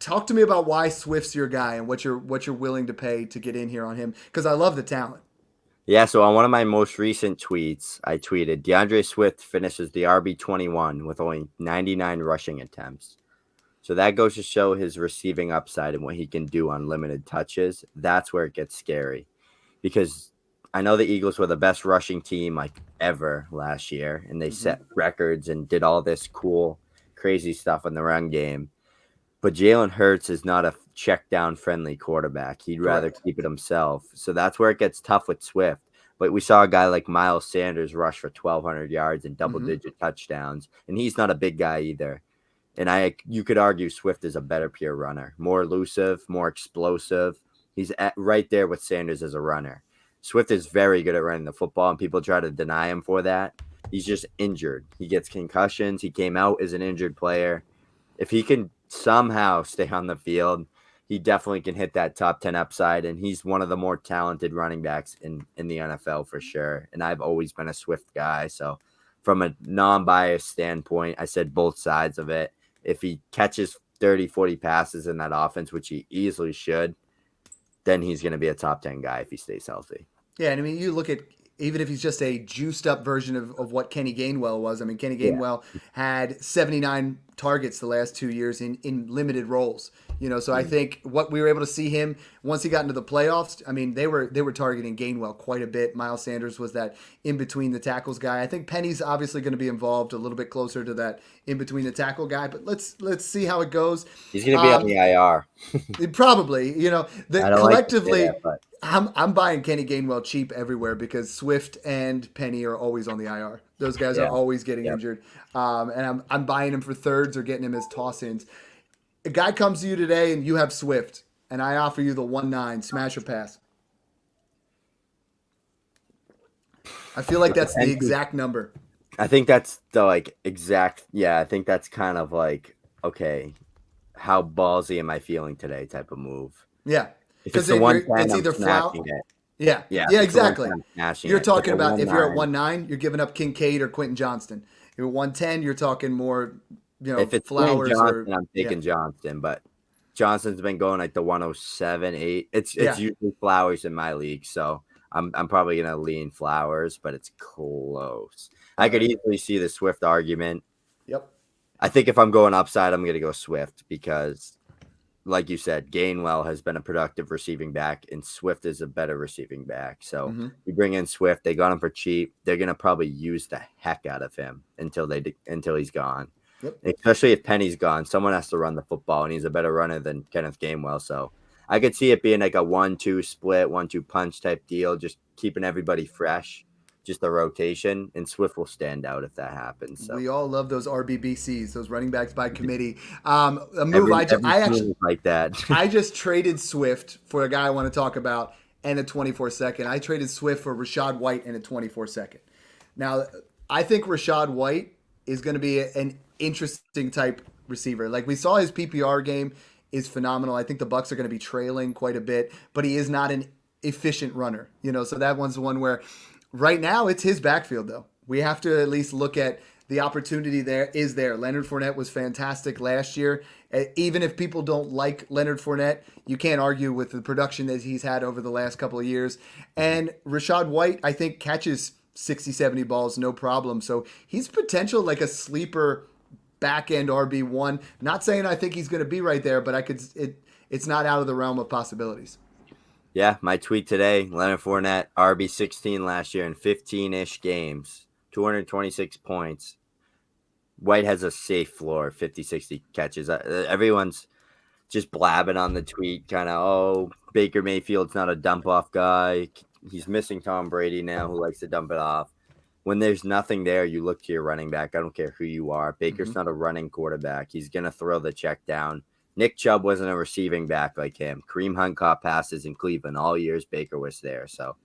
Talk to me about why Swift's your guy and what you're willing to pay to get in here on him, because I love the talent. Yeah, so on one of my most recent tweets, I tweeted, DeAndre Swift finishes the RB21 with only 99 rushing attempts. So that goes to show his receiving upside and what he can do on limited touches. That's where it gets scary, because I know the Eagles were the best rushing team like ever last year, and they set records and did all this cool, crazy stuff in the run game. But Jalen Hurts is not a check-down friendly quarterback. He'd rather keep it himself. So that's where it gets tough with Swift. But we saw a guy like Miles Sanders rush for 1,200 yards and double-digit touchdowns, and he's not a big guy either. And you could argue Swift is a better pure runner, more elusive, more explosive. He's right there with Sanders as a runner. Swift is very good at running the football, and people try to deny him for that. He's just injured. He gets concussions. He came out as an injured player. If he can somehow stay on the field, he definitely can hit that top 10 upside, and he's one of the more talented running backs in the NFL for sure. And I've always been a Swift guy. So from a non-biased standpoint, I said both sides of it. If he catches 30, 40 passes in that offense, which he easily should, then he's going to be a top 10 guy if he stays healthy. Yeah, and I mean, you look at even if he's just a juiced up version of what Kenny Gainwell was. I mean, Kenny Gainwell had 79 targets the last 2 years in limited roles. So I think what we were able to see him once he got into the playoffs, I mean, they were targeting Gainwell quite a bit. Miles Sanders was that in between the tackles guy. I think Penny's obviously going to be involved a little bit closer to that in between the tackle guy, but let's see how it goes. He's going to be on the IR. Probably, collectively, like that, I'm buying Kenny Gainwell cheap everywhere because Swift and Penny are always on the IR. Those guys are always getting injured. And I'm buying him for thirds or getting him as toss-ins. A guy comes to you today and you have Swift, and I offer you the 1-9, smash or pass. I feel like that's the exact number. I think that's the exact. Yeah, I think that's kind of like, okay, how ballsy am I feeling today type of move. Yeah. If it's the 1-10, it's either smashing it. Yeah, exactly. You're talking about if you're at 1-9, 1-9, you're giving up Kincaid or Quentin Johnston. If you're 1-10, you're talking more, if it's Flowers Johnston, I'm taking Johnston, but Johnston's been going like the 107, 8. It's usually Flowers in my league, so I'm probably gonna lean Flowers, but it's close. I could easily see the Swift argument. Yep. I think if I'm going upside, I'm gonna go Swift because, like you said, Gainwell has been a productive receiving back, and Swift is a better receiving back. So you bring in Swift, they got him for cheap. They're gonna probably use the heck out of him until he's gone. Yep. Especially if Penny's gone, someone has to run the football, and he's a better runner than Kenneth Gainwell. So I could see it being like a 1-2 split, 1-2 punch type deal, just keeping everybody fresh, just the rotation, and Swift will stand out if that happens. So. We all love those RBBCs, those running backs by committee. A move I actually like that. I just traded Swift for a guy I want to talk about and a 24-second. I traded Swift for Rachaad White and a 24-second. Now, I think Rachaad White is going to be an interesting type receiver. Like we saw, his PPR game is phenomenal. I think the Bucs are going to be trailing quite a bit, but he is not an efficient runner. So that one's the one where right now it's his backfield though. We have to at least look at the opportunity there is there. Leonard Fournette was fantastic last year. Even if people don't like Leonard Fournette, you can't argue with the production that he's had over the last couple of years. And Rachaad White, I think, catches 60, 70 balls, no problem. So he's potential like a sleeper back-end RB1. Not saying I think he's going to be right there, but it's not out of the realm of possibilities. Yeah, my tweet today, Leonard Fournette, RB16 last year in 15-ish games, 226 points. White has a safe floor, 50, 60 catches. Everyone's just blabbing on the tweet, kind of, oh, Baker Mayfield's not a dump-off guy. He's missing Tom Brady now, who likes to dump it off. When there's nothing there, you look to your running back. I don't care who you are. Baker's not a running quarterback. He's going to throw the check down. Nick Chubb wasn't a receiving back like him. Kareem Hunt caught passes in Cleveland all years Baker was there. So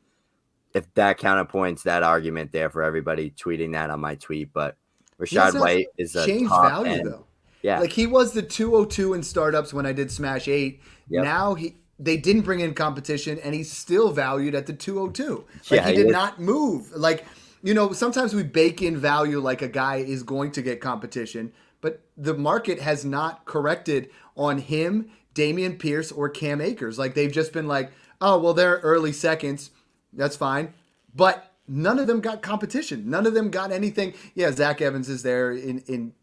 if that counterpoints that argument there for everybody tweeting that on my tweet, but Rachaad White is a changed top value end. though. Yeah. Like he was the 202 in startups when I did Smash 8. Yep. Now they didn't bring in competition and he's still valued at the 202. Like he did not move. Like, sometimes we bake in value like a guy is going to get competition, but the market has not corrected on him, Dameon Pierce, or Cam Akers. Like they've just been like, oh, well, they're early seconds. That's fine. But none of them got competition. None of them got anything. Yeah, Zach Evans is there in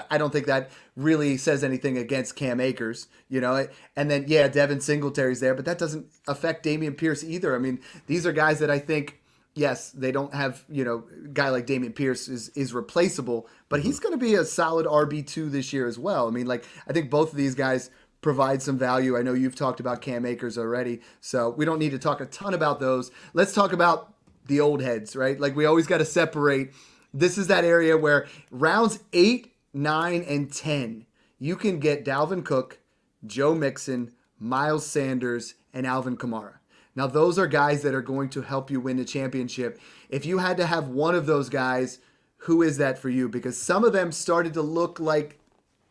I don't think that really says anything against Cam Akers, And then, yeah, Devin Singletary's there, but that doesn't affect Dameon Pierce either. I mean, these are guys that I think, yes, they don't have, a guy like Dameon Pierce is replaceable, but he's going to be a solid RB2 this year as well. I mean, I think both of these guys provide some value. I know you've talked about Cam Akers already, so we don't need to talk a ton about those. Let's talk about the old heads, right? Like we always got to separate. This is that area where rounds 8, 9, and 10, you can get Dalvin Cook, Joe Mixon, Miles Sanders, and Alvin Kamara. Now, those are guys that are going to help you win the championship. If you had to have one of those guys, who is that for you? Because some of them started to look like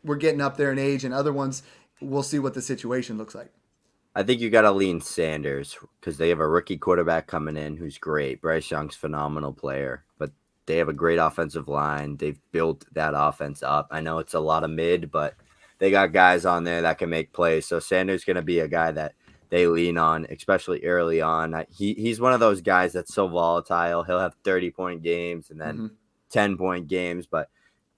we're getting up there in age, and other ones, we'll see what the situation looks like. I think you got to lean Sanders because they have a rookie quarterback coming in who's great. Bryce Young's a phenomenal player, but they have a great offensive line. They've built that offense up. I know it's a lot of mid, but they got guys on there that can make plays. So Sanders going to be a guy that they lean on, especially early on. He's one of those guys that's so volatile. He'll have 30-point games and then 10-point games, but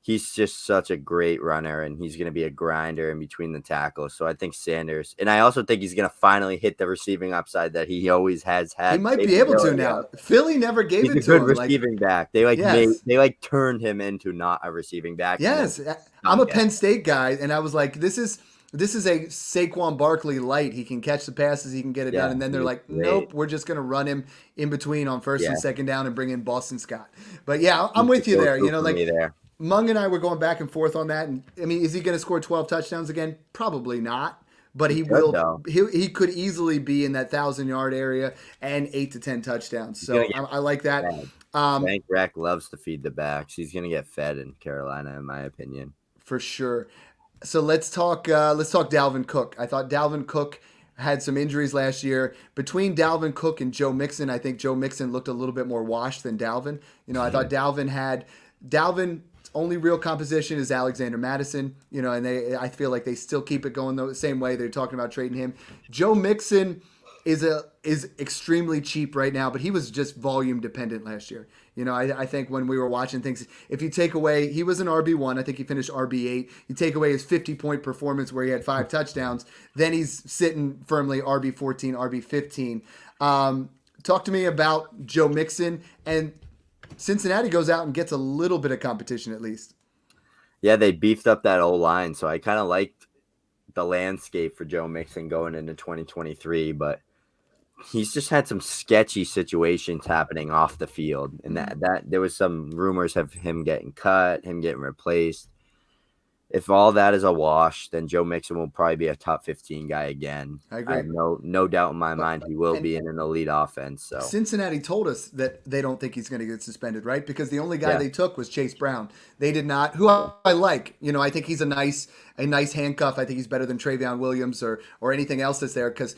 he's just such a great runner, and he's going to be a grinder in between the tackles. So I think Sanders, and I also think he's going to finally hit the receiving upside that he always has had. He might be able to now. Philly never gave it to him. He's a good receiving back. They turned him into not a receiving back. Yes, I'm a Penn State guy, and I was like, this is a Saquon Barkley light. He can catch the passes, he can get it done, and then they're like, nope, we're just going to run him in between on first and second down and bring in Boston Scott. But yeah, I'm with you there. Mung and I were going back and forth on that. And I mean, is he going to score 12 touchdowns again? Probably not. But he will. He could easily be in that 1,000-yard area and 8 to 10 touchdowns. So I like that. Frank Reich loves to feed the backs. He's going to get fed in Carolina, in my opinion. For sure. So let's talk Dalvin Cook. I thought Dalvin Cook had some injuries last year. Between Dalvin Cook and Joe Mixon, I think Joe Mixon looked a little bit more washed than Dalvin. I thought Dalvin's only real composition is Alexander Madison, and I feel like they still keep it going the same way. They're talking about trading him. Joe Mixon is extremely cheap right now, but he was just volume dependent last year. I think when we were watching things, if you take away, he was an RB1, I think he finished RB8. You take away his 50-point performance where he had 5 touchdowns, then he's sitting firmly RB14, RB15. Talk to me about Joe Mixon, and Cincinnati goes out and gets a little bit of competition at least. Yeah, they beefed up that O-line, so I kind of liked the landscape for Joe Mixon going into 2023, but he's just had some sketchy situations happening off the field, and that there was some rumors of him getting cut, him getting replaced. If all that is a wash, then Joe Mixon will probably be a top 15 guy again. I agree. I have no doubt in my mind he will be in an elite offense. So Cincinnati told us that they don't think he's going to get suspended, right? Because the only guy they took was Chase Brown. They did not. Who I like. I think he's a nice handcuff. I think he's better than Travion Williams or anything else that's there because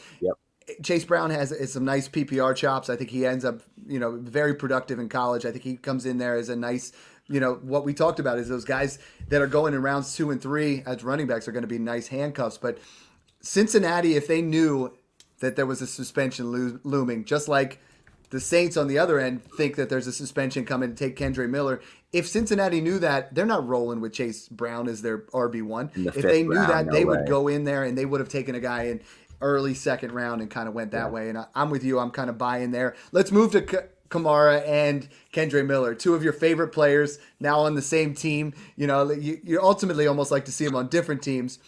Chase Brown has some nice PPR chops. I think he ends up very productive in college. I think he comes in there as a nice what we talked about is those guys that are going in rounds 2 and 3 as running backs are going to be nice handcuffs. But Cincinnati, if they knew that there was a suspension looming, just like the Saints on the other end think that there's a suspension coming to take Kendre Miller. If Cincinnati knew that, they're not rolling with Chase Brown as their RB1. If they knew that, they would go in there and they would have taken a guy in early second round and kind of went that way. And I'm with you. I'm kind of buying there. Let's move to Kamara and Kendre Miller, two of your favorite players now on the same team. You ultimately almost like to see them on different teams.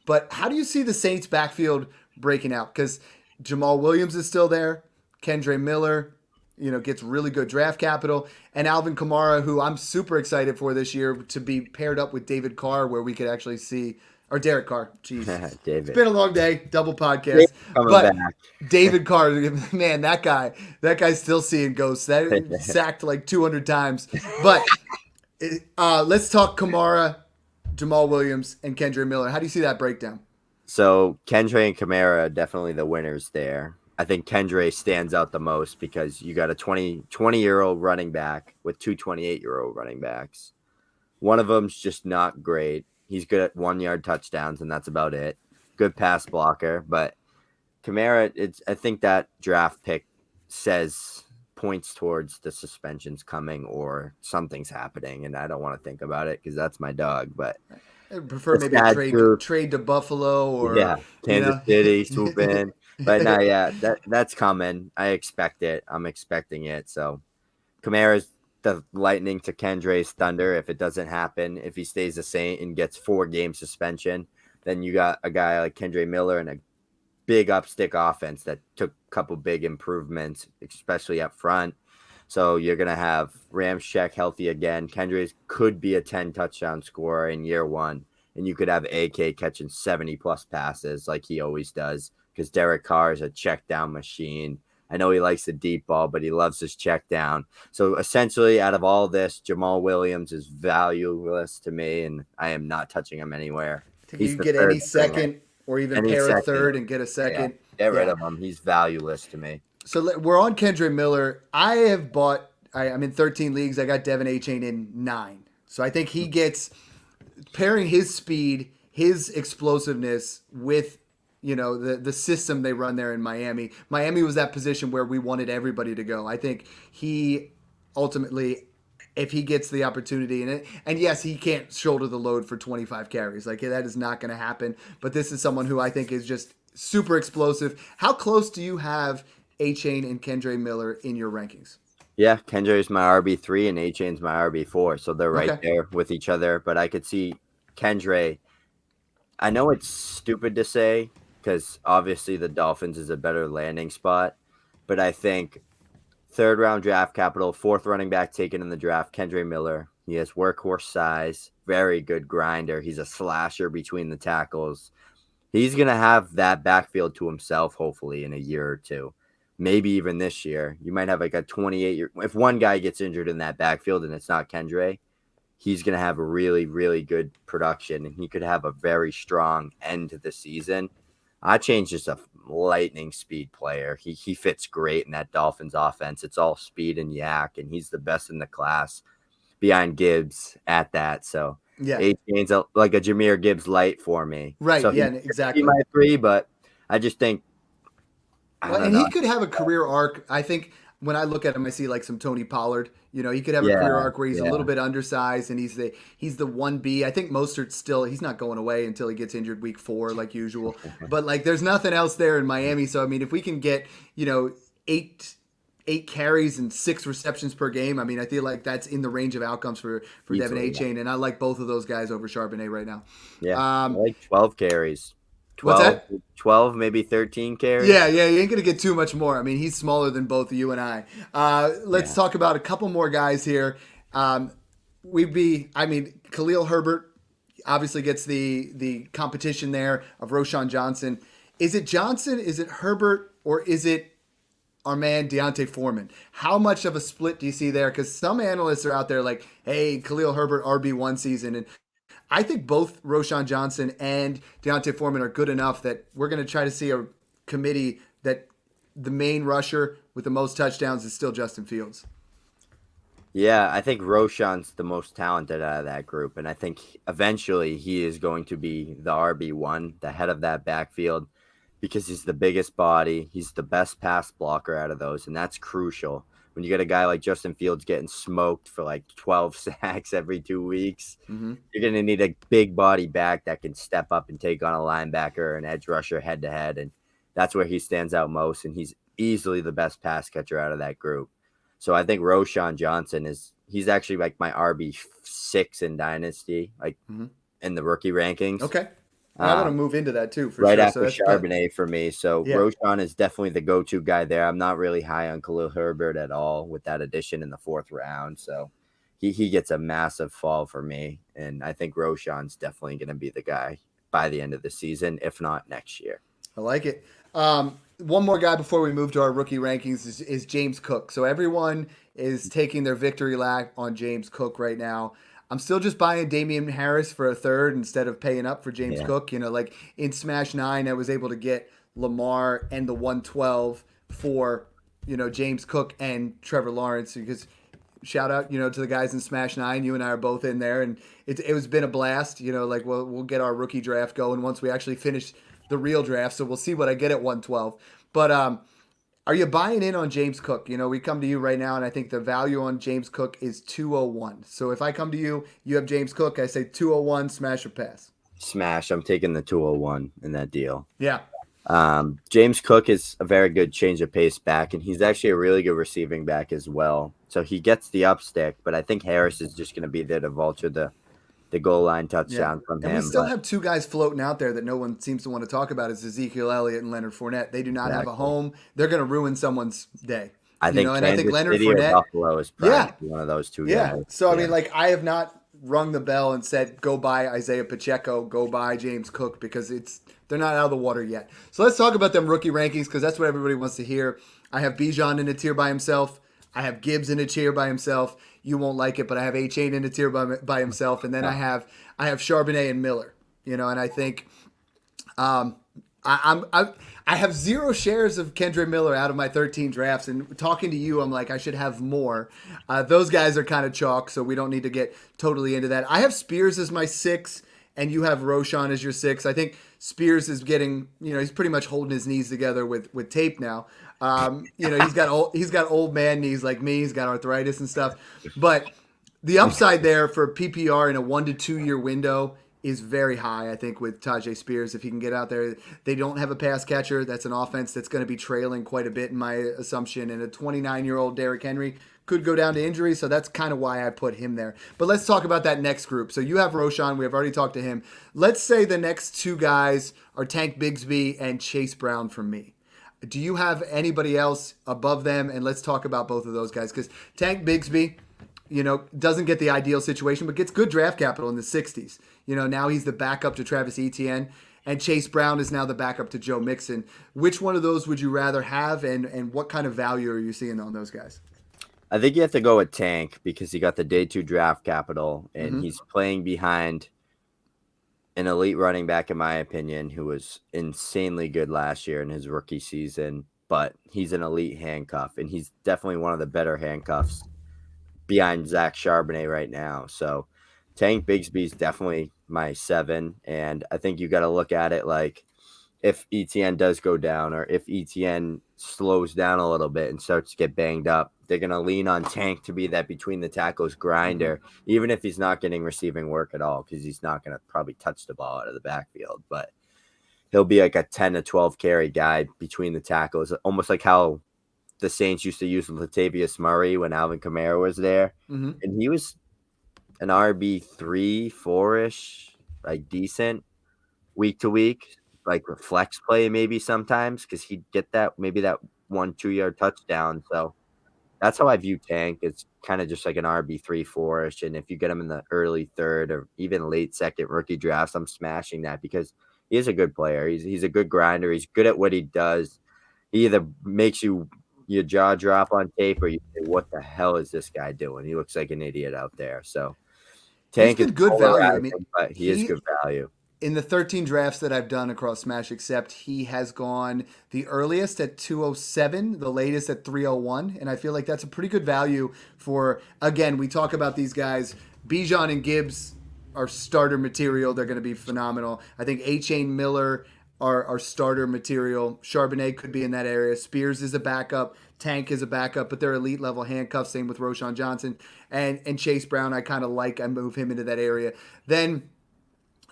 But how do you see the Saints backfield breaking out? Because Jamal Williams is still there. Kendre Miller, gets really good draft capital. And Alvin Kamara, who I'm super excited for this year to be paired up with David Carr, where we could actually see, or Derek Carr. Jeez. David. It's been a long day, double podcast. But back. David Carr, man, that guy's still seeing ghosts. That sacked like 200 times. But let's talk Kamara, Jamal Williams, and Kendre Miller. How do you see that breakdown? So Kendre and Kamara are definitely the winners there. I think Kendre stands out the most because you got a 20-year-old running back with two 28-year-old running backs. One of them's just not great. He's good at 1-yard touchdowns, and that's about it. Good pass blocker. But Kamara, I think that draft pick points towards the suspensions coming or something's happening, and I don't want to think about it because that's my dog. But I prefer maybe a trade to Buffalo or Kansas City, swoop in. But no, that's coming. I expect it. I'm expecting it. So Kamara's the lightning to Kendre's thunder. If it doesn't happen, if he stays the same and gets 4-game suspension, then you got a guy like Kendre Miller and a big upstick offense that took a couple big improvements, especially up front. So you're going to have Ramczyk healthy again. Kendre could be a 10-touchdown scorer in year 1, and you could have AK catching 70-plus passes like he always does because Derek Carr is a check-down machine. I know he likes the deep ball, but he loves his check down. So essentially, out of all this, Jamal Williams is valueless to me, and I am not touching him anywhere. You get any second or even pair a third and get a second. Get rid of him. He's valueless to me. So we're on Kendre Miller. I have bought – I'm in 13 leagues. I got Devin Achane in 9. So I think he gets – pairing his speed, his explosiveness with – the system they run there in Miami. Miami was that position where we wanted everybody to go. I think he ultimately, if he gets the opportunity and yes, he can't shoulder the load for 25 carries. Like that is not going to happen. But this is someone who I think is just super explosive. How close do you have Achane and Kendre Miller in your rankings? Yeah, Kendre is my RB3 and Achane's my RB4. So they're right there with each other. But I could see Kendre. I know it's stupid to say, because obviously the Dolphins is a better landing spot. But I think 3rd-round draft capital, 4th running back taken in the draft, Kendre Miller. He has workhorse size, very good grinder. He's a slasher between the tackles. He's going to have that backfield to himself, hopefully, in a year or two. Maybe even this year. You might have like a 28-year. If one guy gets injured in that backfield and it's not Kendre, he's going to have a really, really good production, and he could have a very strong end to the season. Achane's just a lightning speed player. He fits great in that Dolphins offense. It's all speed and yak, and he's the best in the class behind Gibbs at that. So Achane's like a Jahmyr Gibbs light for me. Right, so exactly. He might 3, but I just think he could have a career arc. I think when I look at him, I see like some Tony Pollard. He could have a career arc where he's a little bit undersized and he's the 1B. I think Mostert's he's not going away until he gets injured week 4 like usual. But like there's nothing else there in Miami. So I mean, if we can get 8 carries and 6 receptions per game, I mean, I feel like that's in the range of outcomes for Devin Achane, and I like both of those guys over Charbonnet right now. Yeah, I like 12 carries. 12, what's that? 12, maybe 13 carries. Yeah, you ain't going to get too much more. I mean, he's smaller than both you and I. Let's talk about a couple more guys here. Khalil Herbert obviously gets the competition there of Roschon Johnson. Is it Johnson, is it Herbert, or is it our man D'Onta Foreman? How much of a split do you see there? Because some analysts are out there like, hey, Khalil Herbert RB1 season, and I think both Roschon Johnson and D'Onta Foreman are good enough that we're going to try to see a committee that the main rusher with the most touchdowns is still Justin Fields. Yeah, I think Roshan's the most talented out of that group, and I think eventually he is going to be the RB1, the head of that backfield, because he's the biggest body, he's the best pass blocker out of those, and that's crucial. When you get a guy like Justin Fields getting smoked for like 12 sacks every 2 weeks, you're going to need a big body back that can step up and take on a linebacker or an edge rusher head to head, and that's where he stands out most, and he's easily the best pass catcher out of that group. So I think Roshan Johnson he's actually like my RB6 in Dynasty, like in the rookie rankings. Okay. I want to move into that too, for right sure. after Charbonnet for me. So Roshan is definitely the go-to guy there. I'm not really high on Khalil Herbert at all with that addition in the 4th round. So he gets a massive fall for me. And I think Roshan's definitely going to be the guy by the end of the season, if not next year. I like it. One more guy before we move to our rookie rankings is James Cook. So everyone is taking their victory lap on James Cook right now. I'm still just buying Damian Harris for a 3rd instead of paying up for James Cook. You know, like in Smash 9, I was able to get Lamar and the 112 for, you know, James Cook and Trevor Lawrence, because shout out, you know, to the guys in Smash 9. You and I are both in there, and it was been a blast. You know, like we'll get our rookie draft going once we actually finish the real draft, so we'll see what I get at 112. But are you buying in on James Cook? You know, we come to you right now, and I think the value on James Cook is 201. So if I come to you, you have James Cook, I say 201, smash or pass? Smash. I'm taking the 201 in that deal. Yeah. James Cook is a very good change of pace back, and he's actually a really good receiving back as well. So he gets the upstick, but I think Harris is just going to be there to vulture the goal line touchdown from him. And we still have 2 guys floating out there that no one seems to want to talk about, is Ezekiel Elliott and Leonard Fournette. They do not have a home. They're going to ruin someone's day. I think Leonard City Fournette, or Buffalo is probably one of those 2 guys. So, I mean, like, I have not rung the bell and said, go buy Isaiah Pacheco, go buy James Cook, because they're not out of the water yet. So let's talk about them rookie rankings, because that's what everybody wants to hear. I have Bijan in a tier by himself. I have Gibbs in a tier by himself. You won't like it, but I have A-Chain in a tier by himself, and then I have Charbonnet and Miller. You know, and I think I have 0 shares of Kendre Miller out of my 13 drafts, and talking to you, I'm like, I should have more. Those guys are kind of chalk, so we don't need to get totally into that. I have Spears as my 6, and you have Roshan as your 6. I think Spears is getting, you know, he's pretty much holding his knees together with tape now. You know, he's got old man knees like me. He's got arthritis and stuff. But the upside there for PPR in a 1 to 2 year window is very high, I think, with Tyjae Spears. If he can get out there, they don't have a pass catcher. That's an offense that's going to be trailing quite a bit, in my assumption. And a 29-year-old Derrick Henry could go down to injury, so that's kind of why I put him there. But let's talk about that next group. So you have Roshan. We have already talked to him. Let's say the next 2 guys are Tank Bigsby and Chase Brown for me. Do you have anybody else above them? And let's talk about both of those guys, because Tank Bigsby, you know, doesn't get the ideal situation, but gets good draft capital in the 60s. You know, now he's the backup to Travis Etienne, and Chase Brown is now the backup to Joe Mixon. Which one of those would you rather have, and what kind of value are you seeing on those guys? I think you have to go with Tank, because he got the day 2 draft capital, and he's playing behind an elite running back, in my opinion, who was insanely good last year in his rookie season, but he's an elite handcuff, and he's definitely one of the better handcuffs behind Zach Charbonnet right now. So Tank Bigsby is definitely my 7, and I think you got to look at it like, if Etienne does go down, or if Etienne slows down a little bit and starts to get banged up, they're going to lean on Tank to be that between the tackles grinder, even if he's not getting receiving work at all, because he's not going to probably touch the ball out of the backfield. But he'll be like a 10 to 12 carry guy between the tackles, almost like how the Saints used to use Latavius Murray when Alvin Kamara was there. And he was an RB3, 4-ish, like decent week to week, like a flex play maybe sometimes, because he'd get that 1-2 yard touchdown. So that's how I view Tank. It's kind of just like an RB3, 4-ish. And if you get him in the early 3rd or even late 2nd rookie drafts, I'm smashing that, because he is a good player. He's a good grinder. He's good at what he does. He either makes your jaw drop on tape, or you say, what the hell is this guy doing? He looks like an idiot out there. So Tank is good value. I mean, but he is good value. in the 13 drafts that I've done across Smash Accept, he has gone the earliest at 207, the latest at 301. And I feel like that's a pretty good value for, again, we talk about these guys. Bijan and Gibbs are starter material. They're going to be phenomenal. I think A-Chain, Miller are starter material. Charbonnet could be in that area. Spears is a backup. Tank is a backup, but they're elite level handcuffs. Same with Roshan Johnson. And Chase Brown, I kind of like. I move him into that area. Then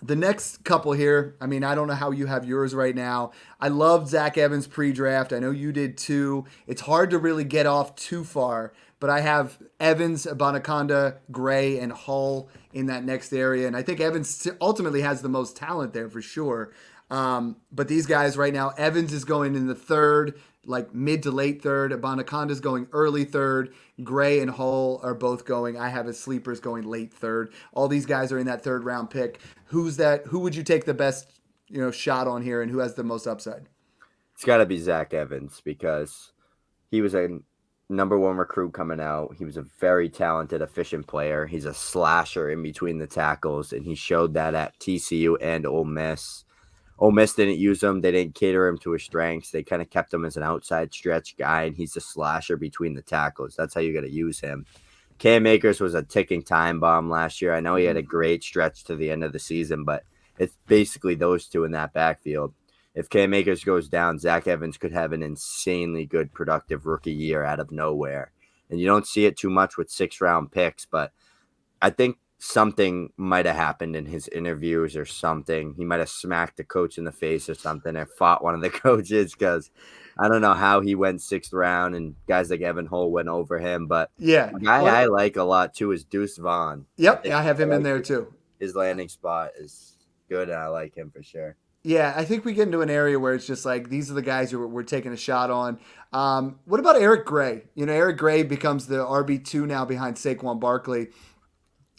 the next couple here, I mean, I don't know how you have yours right now. I loved Zach Evans pre-draft. I know you did too. It's hard to really get off too far, but I have Evans, Abanaconda, Gray, and Hull in that next area. And I think Evans ultimately has the most talent there for sure. But these guys right now, Evans is going in the third, like mid to late third. Abanaconda's going early third. Gray and Hull are both going. I have his sleepers going late third. All these guys are in that third round pick. Who would you take the best, shot on here, and who has the most upside? It's got to be Zach Evans because he was a number one recruit coming out. He was a very talented, efficient player. He's a slasher in between the tackles, and he showed that at TCU and Ole Miss. Ole Miss didn't use him. They didn't cater him to his strengths. They kind of kept him as an outside stretch guy, and he's a slasher between the tackles. That's how you got to use him. Cam Akers was a ticking time bomb last year. I know he had a great stretch to the end of the season, but it's basically those two in that backfield. If Cam Akers goes down, Zach Evans could have an insanely good, productive rookie year out of nowhere. And you don't see it too much with 6-round picks, but I think something might have happened in his interviews or something. He might have smacked the coach in the face or something or fought one of the coaches because I don't know how he went 6th round and guys like Evan Hull went over him. But yeah, the guy I like a lot too is Deuce Vaughn. Yep, I have him in there too. His landing spot is good, and I like him for sure. Yeah, I think we get into an area where it's just like these are the guys who we're taking a shot on. What about Eric Gray? Eric Gray becomes the RB2 now behind Saquon Barkley.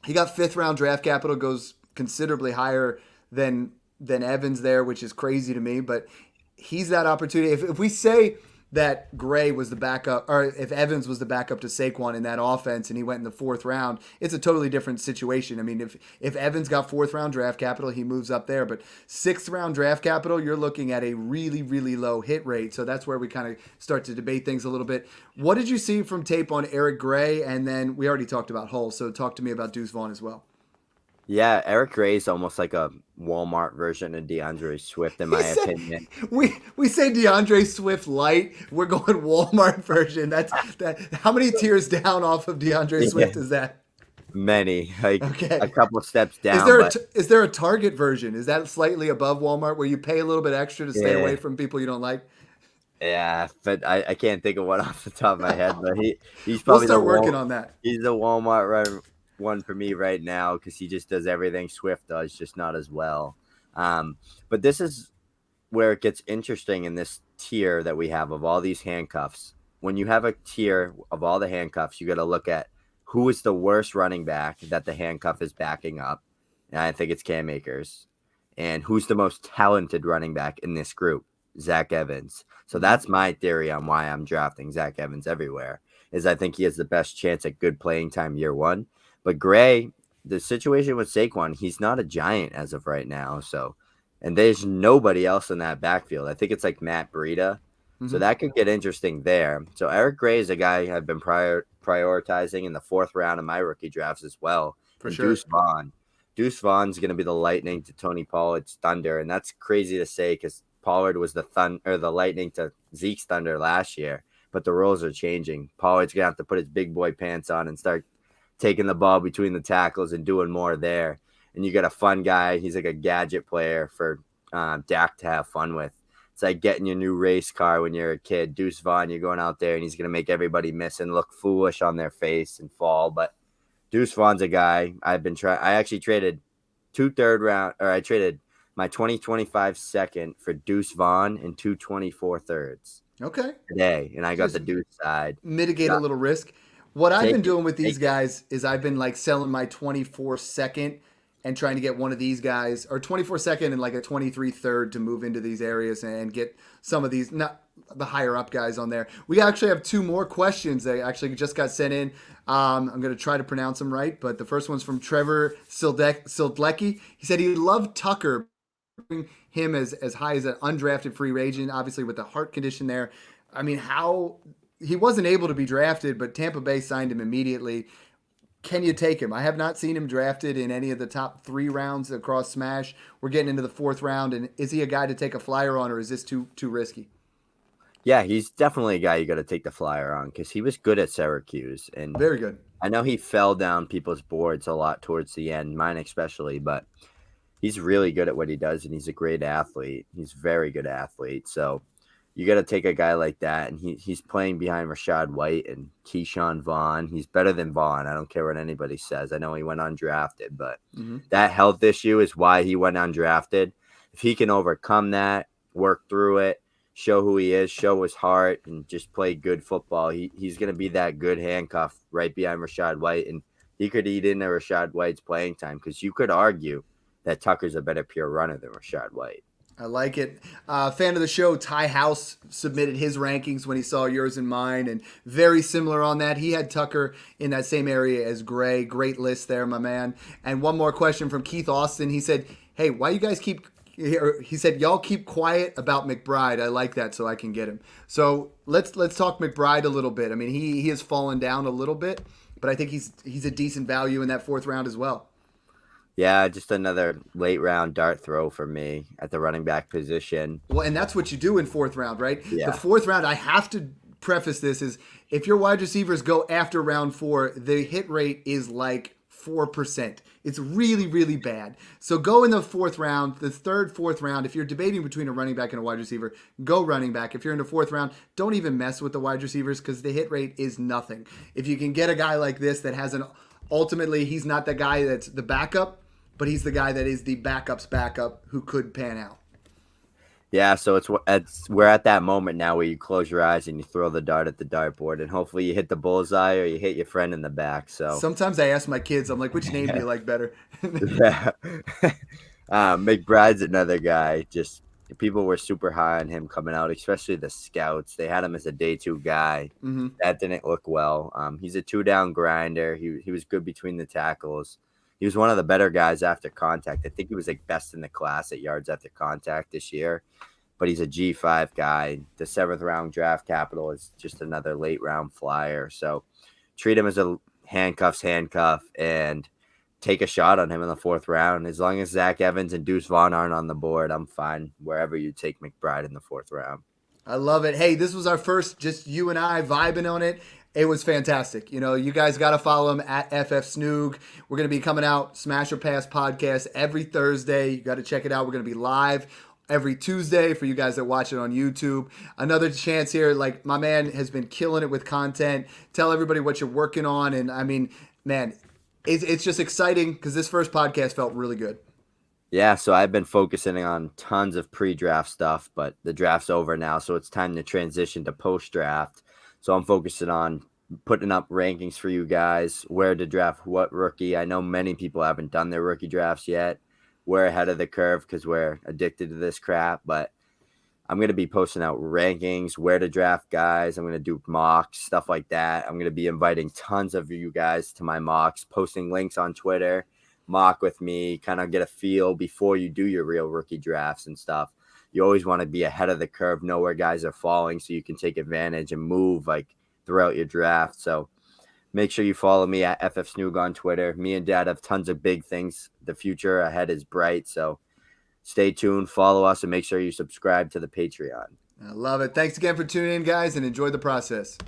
He got 5th round draft capital, goes considerably higher than Evans there, which is crazy to me. But he's that opportunity. If we say that Gray was the backup, or if Evans was the backup to Saquon in that offense and he went in the 4th round, it's a totally different situation. I mean, if Evans got 4th round draft capital, he moves up there. But 6th round draft capital, you're looking at a really, really low hit rate. So that's where we kind of start to debate things a little bit. What did you see from tape on Eric Gray? And then we already talked about Hull, so talk to me about Deuce Vaughn as well. Yeah, Eric Gray is almost like a Walmart version of DeAndre Swift, in my opinion. We say DeAndre Swift light. We're going Walmart version. That's that. How many tiers down off of DeAndre Swift is that? Many, like okay. A couple steps down. Is there a Target version? Is that slightly above Walmart where you pay a little bit extra to stay away from people you don't like? Yeah, but I can't think of one off the top of my head. But he's probably we'll start working on that. He's the Walmart one for me right now because he just does everything Swift does, just not as well. But this is where it gets interesting in this tier that we have of all these handcuffs. When you have a tier of all the handcuffs, you got to look at who is the worst running back that the handcuff is backing up. And I think it's Cam Akers. And who's the most talented running back in this group? Zach Evans. So that's my theory on why I'm drafting Zach Evans everywhere, is I think he has the best chance at good playing time year one. But Gray, the situation with Saquon, he's not a giant as of right now. So, and there's nobody else in that backfield. I think it's like Matt Breida. Mm-hmm. So that could get interesting there. So Eric Gray is a guy I've been prioritizing in the 4th round of my rookie drafts as well. For sure. Deuce Vaughn. Deuce Vaughn's going to be the lightning to Tony Pollard's thunder. And that's crazy to say because Pollard was the lightning to Zeke's thunder last year. But the roles are changing. Pollard's going to have to put his big boy pants on and start taking the ball between the tackles and doing more there. And you got a fun guy. He's like a gadget player for Dak to have fun with. It's like getting your new race car when you're a kid. Deuce Vaughn, you're going out there and he's going to make everybody miss and look foolish on their face and fall. But Deuce Vaughn's a guy I've been trying. I actually traded I traded my 2025 second for Deuce Vaughn and 224 thirds. Okay. Today. And I got the Deuce side. Mitigate a little risk. What I've been doing with these guys is I've been like selling my 24 second and trying to get one of these guys, or 24 second and like a 23 third to move into these areas and get some of these, not the higher up guys on there. We actually have 2 more questions that actually just got sent in. I'm going to try to pronounce them right, but the first one's from Trevor Sildlecki. He said he loved Tucker, him as high as an undrafted free agent, obviously with the heart condition there. I mean, how he wasn't able to be drafted, but Tampa Bay signed him immediately. Can you take him? I have not seen him drafted in any of the top 3 rounds across Smash. We're getting into the 4th round, and is he a guy to take a flyer on, or is this too risky? Yeah, he's definitely a guy you got to take the flyer on because he was good at Syracuse. And Very good. I know he fell down people's boards a lot towards the end, mine especially, but he's really good at what he does, and he's a great athlete. He's a very good athlete. So you got to take a guy like that, and he's playing behind Rashad White and Keyshawn Vaughn. He's better than Vaughn. I don't care what anybody says. I know he went undrafted, but that health issue is why he went undrafted. If he can overcome that, work through it, show who he is, show his heart, and just play good football, he's going to be that good handcuff right behind Rashad White, and he could eat into Rashad White's playing time because you could argue that Tucker's a better pure runner than Rashad White. I like it. Fan of the show, Ty House, submitted his rankings when he saw yours and mine, and very similar on that. He had Tucker in that same area as Gray. Great list there, my man. And one more question from Keith Austin. He said, hey, why you guys keep... He said, y'all keep quiet about McBride. I like that, so I can get him. So let's talk McBride a little bit. I mean, he has fallen down a little bit, but I think he's a decent value in that 4th round as well. Yeah, just another late round dart throw for me at the running back position. Well, and that's what you do in 4th round, right? Yeah. The 4th round, I have to preface this, is if your wide receivers go after round 4, the hit rate is like 4%. It's really, really bad. So go in the 4th round, the 3rd, 4th round. If you're debating between a running back and a wide receiver, go running back. If you're in the 4th round, don't even mess with the wide receivers because the hit rate is nothing. If you can get a guy like this that has ultimately, he's not the guy that's the backup, but he's the guy that is the backup's backup who could pan out. Yeah, so we're at that moment now where you close your eyes and you throw the dart at the dartboard, and hopefully you hit the bullseye or you hit your friend in the back. So sometimes I ask my kids, I'm like, which name do you like better? Yeah. McBride's another guy. Just people were super high on him coming out, especially the scouts. They had him as a day 2 guy. That didn't look well. He's a 2-down grinder. He was good between the tackles. He was one of the better guys after contact. I think he was like best in the class at yards after contact this year, but he's a G5 guy. The 7th round draft capital is just another late round flyer. So treat him as a handcuff and take a shot on him in the 4th round. As long as Zach Evans and Deuce Vaughn aren't on the board, I'm fine wherever you take McBride in the 4th round. I love it. Hey, this was our first, just you and I vibing on it. It was fantastic. You know, you guys got to follow him at FF Snoog. We're going to be coming out, Smash or Pass podcast, every Thursday. You got to check it out. We're going to be live every Tuesday for you guys that watch it on YouTube. Another chance here, like my man has been killing it with content. Tell everybody what you're working on. And I mean, man, it's just exciting because this first podcast felt really good. Yeah, so I've been focusing on tons of pre-draft stuff, but the draft's over now, so it's time to transition to post-draft. So I'm focusing on putting up rankings for you guys, where to draft what rookie. I know many people haven't done their rookie drafts yet. We're ahead of the curve because we're addicted to this crap, but I'm going to be posting out rankings, where to draft guys. I'm going to do mocks, stuff like that. I'm going to be inviting tons of you guys to my mocks, posting links on Twitter, mock with me, kind of get a feel before you do your real rookie drafts and stuff. You always want to be ahead of the curve, know where guys are falling so you can take advantage and move like throughout your draft. So make sure you follow me at FF Snoog on Twitter. Me and Dad have tons of big things. The future ahead is bright. So stay tuned, follow us, and make sure you subscribe to the Patreon. I love it. Thanks again for tuning in, guys, and enjoy the process.